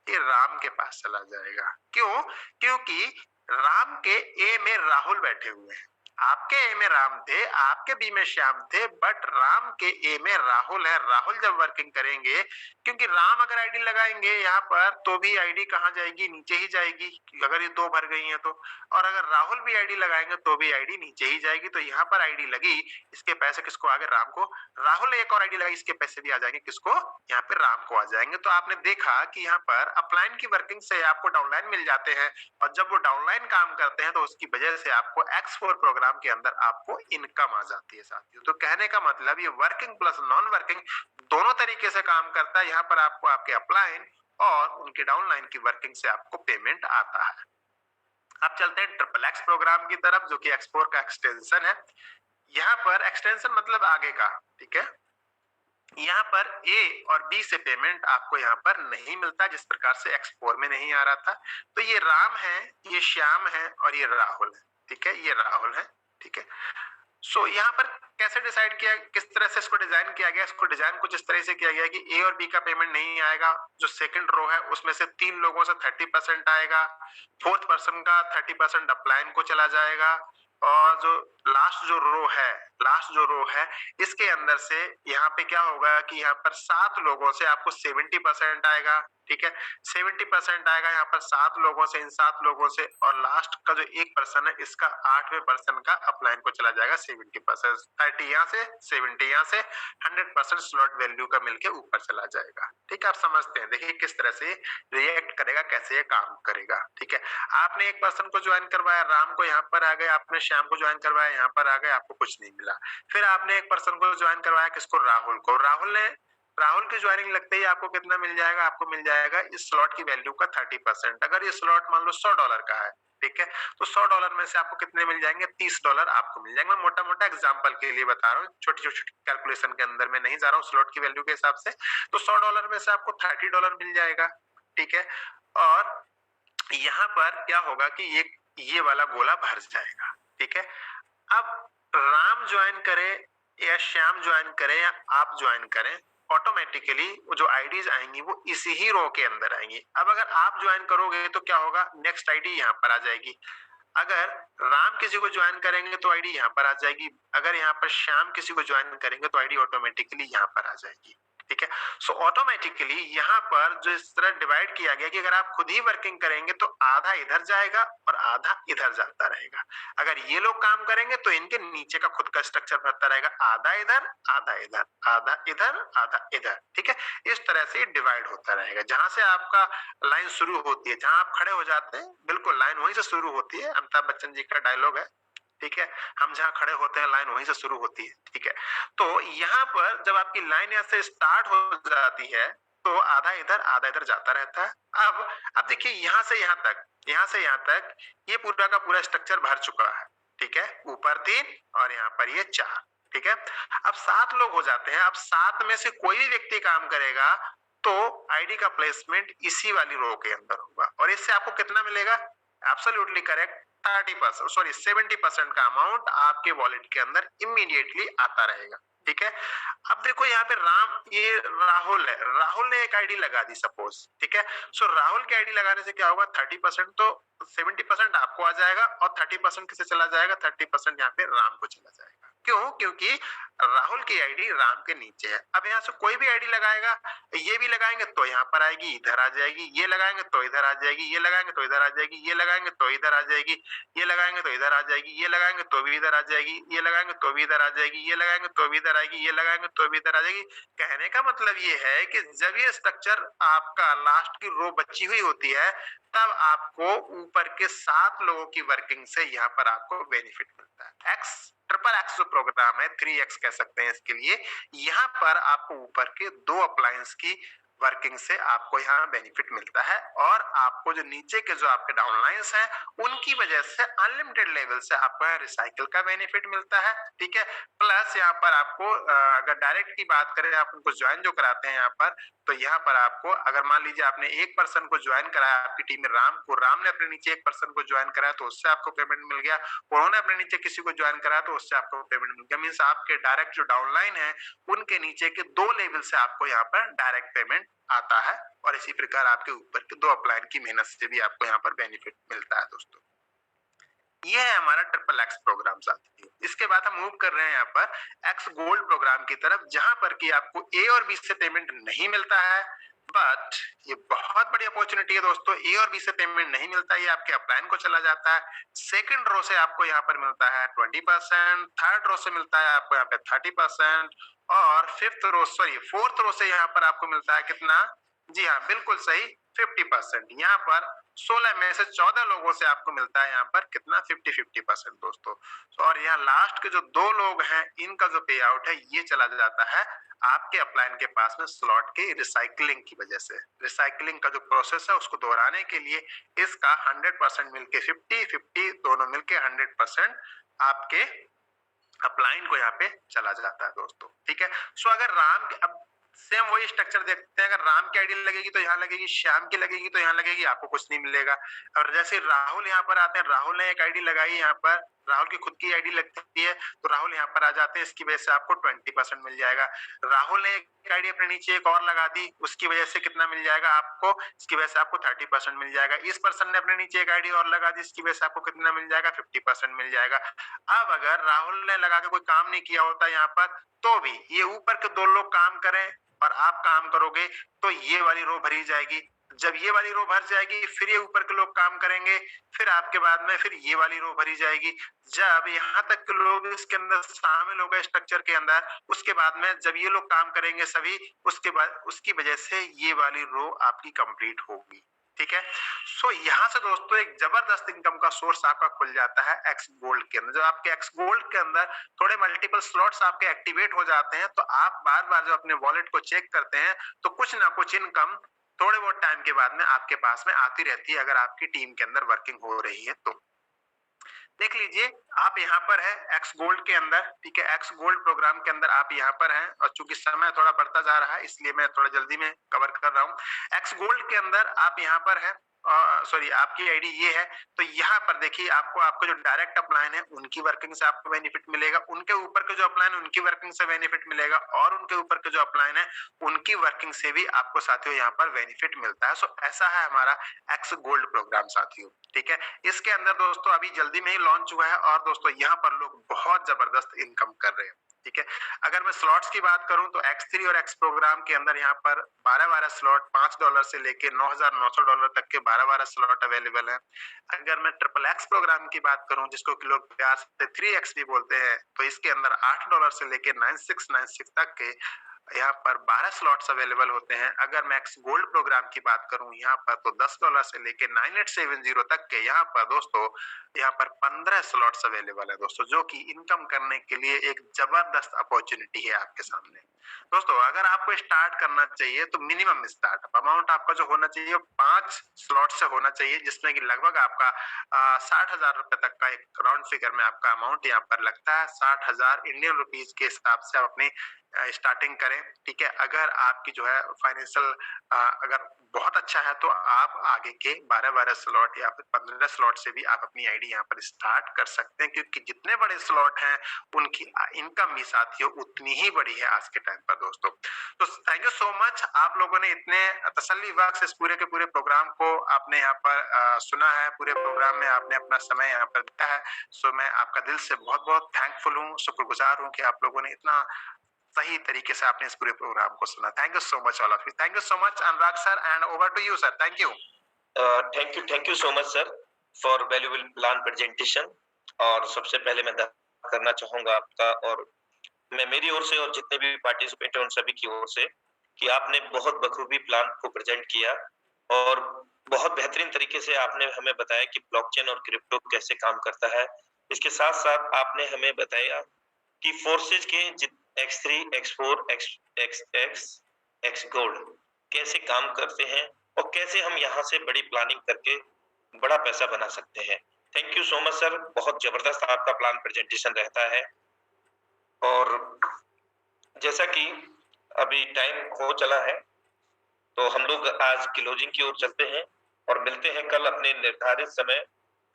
ये राम के पास चला जाएगा। क्यों? क्योंकि राम के ए में राहुल बैठे हुए हैं, आपके ए में राम थे, आपके बी में श्याम थे, बट राम के ए में राहुल है। राहुल जब वर्किंग करेंगे, क्योंकि राम अगर आईडी लगाएंगे यहाँ पर तो भी आईडी कहाँ जाएगी, नीचे ही जाएगी, अगर ये दो भर गई हैं तो, और अगर राहुल भी आईडी लगाएंगे तो भी आईडी नीचे ही जाएगी। तो यहाँ पर आईडी लगी, इसके पैसे किसको आ गए, राम को। राहुल ने एक और आईडी लगाई, इसके पैसे भी आ जाएंगे किसको, यहाँ पे राम को आ जाएंगे। तो आपने देखा कि यहाँ पर अपलाइन की वर्किंग से आपको डाउनलाइन मिल जाते हैं, और जब वो डाउनलाइन काम करते हैं तो उसकी वजह से आपको X4 प्रोग्राम के अंदर आपको इनकम आ जाती है साथियों। तो कहने का मतलब ये वर्किंग प्लस नॉन वर्किंग दोनों तरीके से काम करता है। यहाँ पर आपको आपके अपलाइन और उनके डाउनलाइन की वर्किंग से आपको पेमेंट आता है। अब चलते हैं XXX प्रोग्राम की तरफ, जो कि X4 का एक्सटेंशन है। यहाँ पर एक्सटेंशन मतलब आगे का, ठीक है, यहाँ पर A और B से पेमेंट आपको यहाँ पर नहीं मिलता, जिस प्रकार से X4 में नहीं आ रहा था। तो ये राम है, ये श्याम है और ये राहुल है, ठीक है, ये राहुल है, ठीक है। सो यहाँ पर कैसे डिसाइड किया, किस तरह से इसको डिजाइन किया गया, इसको डिजाइन कुछ इस तरह से किया गया कि A और B का पेमेंट नहीं आएगा, जो सेकंड रो है उसमें से 3 लोगों से 30% आएगा, फोर्थ पर्सन का 30% अपलाइन को चला जाएगा, और जो लास्ट जो रो है इसके अंदर से यहाँ पे क्या होगा कि यहाँ पर 7 लोगों से आपको 70% आएगा, ठीक है, 70% आएगा यहाँ पर 7 लोगों से, इन 7 लोगों से, और लास्ट का जो 1 पर्सन है इसका 8वें पर्सन का अपलाइन को चला जाएगा 70%, 30 यहाँ से 70 यहाँ से, 100% स्लॉट वैल्यू का मिलके ऊपर चला जाएगा, ठीक है। आप समझते हैं, देखिए किस तरह से रिएक्ट करेगा, कैसे ये काम करेगा, ठीक है। आपने एक पर्सन को ज्वाइन करवाया, राम को, यहाँ पर आ गए, आपने श्याम को ज्वाइन करवाया, यहाँ पर आ गए, आपको कुछ नहीं मिला। फिर आपने एक पर्सन को ज्वाइन करवाया, किसको, राहुल को, राहुल की ज्वाइनिंग लगते ही आपको कितना मिल जाएगा, आपको मिल जाएगा इस स्लॉट की वैल्यू का 30%। अगर ये स्लॉट मान लो $100 का है, ठीक है, तो $100 में से आपको कितने मिल जाएंगे, $30 आपको मिल जाएंगे। मैं मोटा मोटा एग्जांपल के लिए बता रहा हूँ, छोटी छोटी कैलकुलेशन के अंदर में नहीं जा रहा हूँ, स्लॉट की वैल्यू के हिसाब से। तो $100 में से आपको $30 मिल जाएगा, ठीक है। और यहाँ पर क्या होगा कि ये वाला गोला भर जाएगा, ठीक है। अब राम ज्वाइन करे या श्याम ज्वाइन करे या आप ज्वाइन करें, ऑटोमेटिकली वो जो आईडीज आएंगी वो इसी ही रो के अंदर आएंगी। अब अगर आप ज्वाइन करोगे तो क्या होगा, नेक्स्ट आईडी यहाँ पर आ जाएगी। अगर राम किसी को ज्वाइन करेंगे तो आईडी यहाँ पर आ जाएगी, अगर यहाँ पर श्याम किसी को ज्वाइन करेंगे तो आईडी ऑटोमेटिकली यहाँ पर आ जाएगी, ठीक है। सो ऑटोमेटिकली यहाँ पर जो इस तरह डिवाइड किया गया कि अगर आप खुद ही वर्किंग करेंगे तो आधा इधर जाएगा और आधा इधर जाता रहेगा। अगर ये लोग काम करेंगे तो इनके नीचे का खुद का स्ट्रक्चर भरता रहेगा, आधा इधर आधा इधर, आधा इधर आधा इधर, ठीक है। इस तरह से डिवाइड होता रहेगा। जहां से आपका लाइन शुरू होती है, जहां आप खड़े हो जाते हैं, बिल्कुल लाइन वहीं से शुरू होती है, अमिताभ बच्चन जी का डायलॉग है, ठीक है, हम जहां खड़े होते हैं लाइन वहीं से शुरू होती है, ठीक है। तो यहाँ पर जब आपकी लाइन यहाँ से स्टार्ट हो जाती है तो आधा इधर जाता रहता है। अब देखिए यहाँ से यहाँ तक ये पूरा का पूरा स्ट्रक्चर भर चुका है, ठीक है, ऊपर 3 और यहाँ पर ये 4, ठीक है। अब 7 लोग हो जाते हैं। अब 7 में से कोई भी व्यक्ति काम करेगा तो आईडी का प्लेसमेंट इसी वाली रो के अंदर होगा, और इससे आपको कितना मिलेगा, एब्सोल्युटली करेक्ट, 70% का अमाउंट आपके वॉलेट के अंदर इमीडिएटली आता रहेगा, ठीक है। अब देखो यहाँ पे ये राहुल है, राहुल ने एक आईडी लगा दी सपोज, ठीक है। सो राहुल की आईडी लगाने से क्या होगा, 30%, तो 70% आपको आ जाएगा और 30% किसे चला जाएगा, 30% यहाँ पे राम को चला जाएगा। क्यों? क्योंकि राहुल की आईडी राम के नीचे है। अब यहाँ से कोई भी आईडी लगाएगा, ये भी लगाएंगे तो यहाँ पर आएगी, इधर आ जाएगी, ये लगाएंगे तो इधर आ जाएगी, ये लगाएंगे तो इधर आ जाएगी, ये लगाएंगे तो इधर आ जाएगी, ये लगाएंगे तो इधर आ जाएगी, ये लगाएंगे तो भी इधर आ जाएगी, ये लगाएंगे तो भी इधर आ जाएगी, ये लगाएंगे तो भी इधर आएगी, ये लगाएंगे तो भी इधर आ जाएगी। कहने का मतलब ये है कि जब ये स्ट्रक्चर आपका लास्ट की रो बची हुई होती है तब आपको ऊपर के 7 लोगों की वर्किंग से यहाँ पर आपको बेनिफिट मिलता है। XXX जो प्रोग्राम है, 3X कह सकते हैं इसके लिए, यहाँ पर आपको ऊपर के 2 अप्लायंस की वर्किंग से आपको यहाँ बेनिफिट मिलता है, और आपको जो नीचे के जो आपके डाउनलाइंस हैं उनकी वजह से अनलिमिटेड लेवल से आपको यहाँ रिसाइकिल का बेनिफिट मिलता है, ठीक है। प्लस यहाँ पर आपको अगर डायरेक्ट की बात करें, आप उनको ज्वाइन जो कराते हैं यहाँ पर, तो यहाँ पर आपको अगर मान लीजिए आपने एक पर्सन को ज्वाइन कराया आपकी टीम में, राम ने अपने नीचे एक पर्सन को ज्वाइन कराया तो उससे आपको पेमेंट मिल गया, उन्होंने अपने नीचे किसी को ज्वाइन कराया तो उससे आपको पेमेंट मिल गया। मीन्स आपके डायरेक्ट जो डाउनलाइन है उनके नीचे के 2 लेवल से आपको यहाँ पर डायरेक्ट पेमेंट आता है, और इसी प्रकार आपके ऊपर के 2 अपलाइन की मेहनत से भी आपको यहाँ पर बेनिफिट मिलता है दोस्तों। ये है हमारा ट्रिपल एक्स प्रोग्राम साथियों। इसके बाद हम मूव कर रहे हैं यहाँ पर एक्स गोल्ड प्रोग्राम की तरफ, जहां पर कि आपको ए और बी से पेमेंट नहीं मिलता है, बट ये बहुत बड़ी अपॉर्चुनिटी है दोस्तों। ए और बी से पेमेंट नहीं मिलता, ये आपके अपलाइन को चला जाता है। सेकंड रो से आपको यहाँ पर मिलता है 20%, थर्ड रो से मिलता है आपको यहाँ पे 30%, और फोर्थ रो से यहाँ पर आपको मिलता है कितना? जी हाँ, बिल्कुल सही, 50%। यहाँ पर 16 में से 14 लोगों से आपको मिलता है यहाँ पर कितना? 50-50% दोस्तों। और यहाँ लास्ट के जो 2 लोग हैं इनका जो पे आउट है ये चला जाता है आपके अपलाइन के पास में स्लॉट के रिसाइकलिंग की वजह से। रिसाइकलिंग का जो प्रोसेस है उसको दोहराने के लिए इसका 100% मिलके 50-50 दोनों मिलके 100% आपके अपलाइन को यहाँ पे चला जाता है दोस्तों, ठीक है। सो अगर राम के, अब सेम वही स्ट्रक्चर देखते हैं, अगर राम की आईडी लगेगी तो यहाँ लगेगी, श्याम की लगेगी तो यहाँ लगेगी, आपको कुछ नहीं मिलेगा। और जैसे राहुल यहाँ पर आते हैं, राहुल ने एक आईडी लगाई यहाँ पर, राहुल की खुद की आईडी लगती है तो राहुल यहाँ पर आ जाते हैं, इसकी वजह से आपको 20% मिल जाएगा। राहुल ने एक आईडी अपने नीचे एक और लगा दी, उसकी वजह से कितना मिल जाएगा आपको? इसकी वजह से आपको 30% मिल जाएगा। इस पर्सन ने अपने नीचे एक आईडी और लगा दी, इसकी वजह से आपको कितना मिल जाएगा? 50% मिल जाएगा। अब अगर राहुल ने लगा के कोई काम नहीं किया होता यहाँ पर, तो भी ये ऊपर के 2 लोग काम करें और आप काम करोगे तो ये वाली रो भरी जाएगी। जब ये वाली रो भर जाएगी फिर ये ऊपर के लोग काम करेंगे, फिर आपके बाद में फिर ये वाली रो भरी जाएगी। जब यहाँ तक के लोग इसके अंदर शामिल हो गए स्ट्रक्चर के अंदर, उसके बाद में जब ये लोग काम करेंगे सभी, उसके बाद उसकी वजह से ये वाली रो आपकी कंप्लीट होगी, ठीक है। सो यहाँ से दोस्तों एक जबरदस्त इनकम का सोर्स आपका खुल जाता है एक्स गोल्ड के अंदर। जब आपके एक्स गोल्ड के अंदर थोड़े मल्टीपल स्लॉट्स आपके एक्टिवेट हो जाते हैं तो आप बार बार जब अपने वॉलेट को चेक करते हैं तो कुछ ना कुछ इनकम थोड़े बहुत टाइम के बाद में आपके पास में आती रहती है, अगर आपकी टीम के अंदर वर्किंग हो रही है तो। देख लीजिए आप यहाँ पर है एक्स गोल्ड के अंदर, ठीक है। एक्स गोल्ड प्रोग्राम के अंदर आप यहाँ पर हैं, और चूंकि समय थोड़ा बढ़ता जा रहा है इसलिए मैं थोड़ा जल्दी में कवर कर रहा हूँ। एक्स गोल्ड के अंदर आप यहाँ पर है, सॉरी आपकी आईडी ये है, तो यहाँ पर देखिए आपको आपको जो डायरेक्ट अपलाइन है उनकी वर्किंग से आपको बेनिफिट मिलेगा, उनके ऊपर के जो अपलाइन उनकी वर्किंग से बेनिफिट मिलेगा, और उनके ऊपर के जो अपलाइन है उनकी वर्किंग से भी आपको साथियों यहाँ पर बेनिफिट मिलता है। सो ऐसा है हमारा एक्स गोल्ड प्रोग्राम साथियों, ठीक है। इसके अंदर दोस्तों अभी जल्दी में ही लॉन्च हुआ है, और दोस्तों यहाँ पर लोग बहुत जबरदस्त इनकम कर रहे हैं, ठीक है। अगर मैं स्लॉट्स की बात करूं तो X3 और X प्रोग्राम के अंदर यहाँ पर 12-12 स्लॉट $5 से लेके $9,900 तक के 12-12 स्लॉट अवेलेबल हैं। अगर मैं ट्रिपल एक्स प्रोग्राम की बात करूं जिसको कि लोग प्यार से 3x भी बोलते हैं, तो इसके अंदर $8 से लेके 9696 तक के यहाँ पर 12 स्लॉट्स अवेलेबल होते हैं। अगर मैं एक्स गोल्ड प्रोग्राम की बात करूं यहाँ पर तो $10 से लेके 9870 तक के यहाँ पर दोस्तों यहाँ पर 15 स्लॉट्स अवेलेबल है दोस्तों, जो कि इनकम करने के लिए एक जबरदस्त अपॉर्चुनिटी है आपके सामने। दोस्तों अगर आपको स्टार्ट करना चाहिए तो मिनिमम स्टार्टअप अमाउंट आपका जो होना चाहिए 5 स्लॉट से होना चाहिए, जिसमें कि लगभग आपका 60,000 रुपए तक का एक राउंड फिगर में आपका अमाउंट यहाँ पर लगता है। 60,000 इंडियन रुपीज के हिसाब से आप अपनी स्टार्टिंग करें, ठीक है। अगर आपकी जो है फाइनेंशियल अगर बहुत अच्छा है तो आप आगे के 12-12 स्लॉट या फिर 15 स्लॉट से भी आप अपनी आईडी यहाँ पर स्टार्ट कर सकते हैं, क्योंकि जितने बड़े स्लॉट हैं उनकी इनकम भी साथियों उतनी ही बड़ी है आज के टाइम पर दोस्तों। तो थैंक यू सो मच, आप लोगों ने इतने तसल्ली बख्श इस पूरे के पूरे प्रोग्राम को आपने यहाँ पर सुना है, पूरे प्रोग्राम में आपने अपना समय यहाँ पर दिया है। सो मैं आपका दिल से बहुत बहुत थैंकफुल हूँ, शुक्रगुजार हूँ कि आप लोगों ने इतना सही तरीके से आपने इस पूरे प्रोग्राम को सुना। Thank you so much all of you. Thank you so much Anurag sir, and over to you sir. Thank you. Thank you so much sir for valuable plan presentation. और सबसे पहले मैं करना चाहूंगा आपका और मैं मेरी ओर से और जितने भी पार्टिसिपेंट हैं उन सभी की ओर से कि आपने बहुत बखूबी प्लान को प्रेजेंट किया और बहुत बेहतरीन तरीके से आपने हमें बताया कि ब्लॉकचेन और क्रिप्टो कैसे काम करता है। इसके साथ साथ आपने हमें बताया कि फोर्सेज के X3, X4, X गोल्ड कैसे काम करते हैं और कैसे हम यहाँ से बड़ी प्लानिंग करके बड़ा पैसा बना सकते हैं। Thank you so much sir, बहुत जबरदस्त आपका प्लान प्रेजेंटेशन रहता है। और जैसा कि अभी टाइम हो चला है, तो हम लोग आज क्लोजिंग की ओर चलते हैं और मिलते हैं कल अपने निर्धारित समय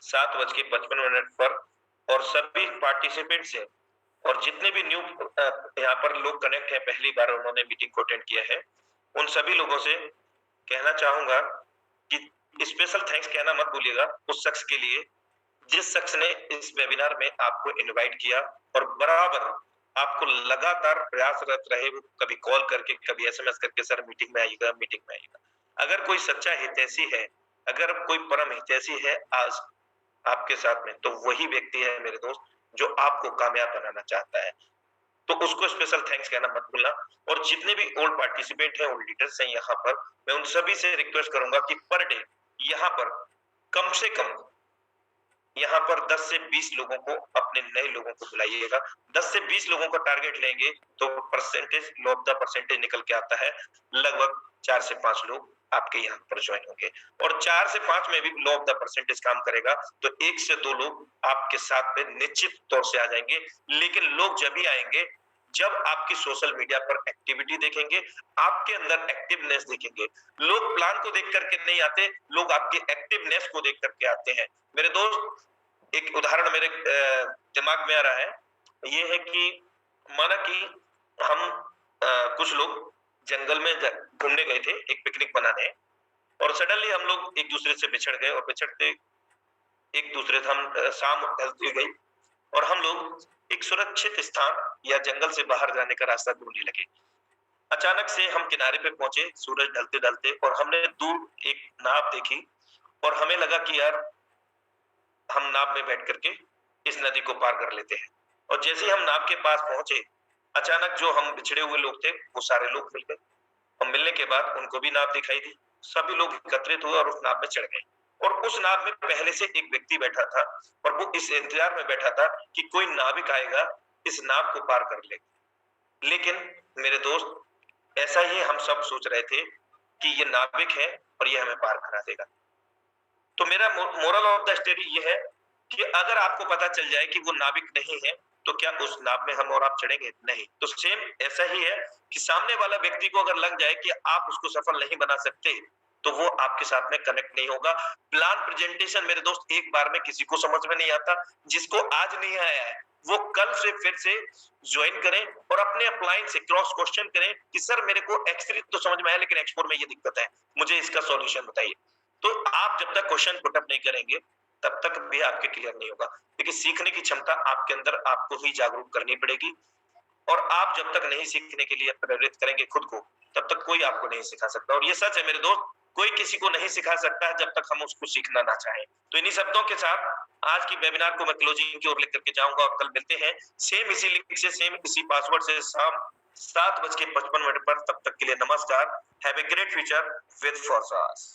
7:55 पर। और सभी पार्टिसिपेंट्स हैं और जितने भी न्यू यहाँ पर लोग कनेक्ट हैं, पहली बार उन्होंने मीटिंग को अटेंड किया है, उन सभी लोगों से कहना चाहूंगा कि स्पेशल थैंक्स कहना मत भूलिएगा उस शख्स के लिए जिस शख्स ने इस वेबिनार में आपको इनवाइट किया और बराबर आपको लगातार प्रयासरत रहे, वो कभी कॉल करके कभी एसएमएस करके सर मीटिंग में आइएगा, मीटिंग में आइएगा। अगर कोई सच्चा हितैषी है, अगर कोई परम हितैषी है आज आपके साथ में, तो वही व्यक्ति है मेरे दोस्त जो आपको कामयाब बनाना चाहता है। तो उसको स्पेशल थैंक्स कहना मत भूलना। और जितने भी ओल्ड पार्टिसिपेंट हैं, ओल्ड लीडर्स हैं यहाँ पर, मैं उन सभी से रिक्वेस्ट करूंगा कि पर डे यहाँ पर कम से कम यहाँ पर 10 से 20 लोगों को, अपने नए लोगों को बुलाइएगा। 10 से 20 लोगों का टारगेट लेंगे तो percentage, law of the percentage निकल के आता है, लगभग 4 से 5 लोग आपके यहाँ पर ज्वाइन होंगे। और 4 से 5 में भी लॉ ऑफ द परसेंटेज काम करेगा तो 1 से 2 लोग आपके साथ में निश्चित तौर से आ जाएंगे। लेकिन लोग जब भी आएंगे जब आपकी सोशल मीडिया पर एक्टिविटी देखेंगे, आपके अंदर एक्टिवनेस देखेंगे। लोग प्लान को देख करके नहीं आते, लोग आपके एक्टिवनेस को देख करके आते हैं। मेरे दोस्त, एक उदाहरण मेरे दिमाग में आ रहा है, ये है कि माना कि हम कुछ लोग जंगल में घूमने गए थे एक पिकनिक मनाने, और सडनली हम लोग एक दूसरे से बिछड़ गए और बिछड़ते एक दूसरे से हम शाम ढलती गई और हम लोग एक सुरक्षित स्थान या जंगल से बाहर जाने का रास्ता ढूंढने लगे। अचानक से हम किनारे पे पहुंचे सूरज ढलते ढलते, और हमने दूर एक नाव देखी और हमें लगा कि यार हम नाव में बैठ करके इस नदी को पार कर लेते हैं। और जैसे ही हम नाव के पास पहुंचे, अचानक जो हम बिछड़े हुए लोग थे वो सारे लोग मिल गए, और मिलने के बाद उनको भी नाव दिखाई दी। सभी लोग एकत्रित हुए और उस नाव में चढ़ गए। और उस नाव में पहले से एक व्यक्ति बैठा था और वो इस इंतजार में बैठा था कि कोई नाविक आएगा, इस नाव को पार कर ले। लेकिन मेरे दोस्त, ऐसा ही हम सब सोच रहे थे कि ये नाविक है और ये हमें पार करा देगा। तो मेरा मोरल ऑफ द स्टोरी ये है कि अगर आपको पता चल जाए कि वो नाविक नहीं है, तो क्या उस नाव में हम और आप चढ़ेंगे? नहीं। तो सेम ऐसा ही है कि सामने वाला व्यक्ति को अगर लग जाए कि आप उसको सफल नहीं बना सकते, तो वो आपके साथ में कनेक्ट नहीं होगा। प्लान प्रेजेंटेशन मेरे दोस्त एक बार में किसी को समझ में नहीं आता। जिसको आज नहीं आया है वो कल से फिर से ज्वाइन करें और अपने अपलाइन से क्रॉस क्वेश्चन करें कि सर मेरे को X3 तो समझ में आया लेकिन X4 में ये दिक्कत है, मुझे इसका सॉल्यूशन बताइए। तो आप जब तक क्वेश्चन पुटअप नहीं करेंगे तब तक भी आपके क्लियर नहीं होगा। देखिए, सीखने की क्षमता आपके अंदर आपको ही जागरूक करनी पड़ेगी, और आप जब तक नहीं सीखने के लिए प्रेरित करेंगे खुद को, तब तक कोई आपको नहीं सिखा सकता। और ये सच है मेरे दोस्त, कोई किसी को नहीं सिखा सकता है जब तक हम उसको सीखना ना चाहें। तो इन्हीं शब्दों के साथ आज की वेबिनार को मैं क्लोजिंग की ओर लेकर के जाऊंगा, और कल मिलते हैं सेम इसी लिंक से, सेम इसी पासवर्ड से शाम 7:55 पर। तब तक के लिए नमस्कार। Have a great future with फॉर्सास।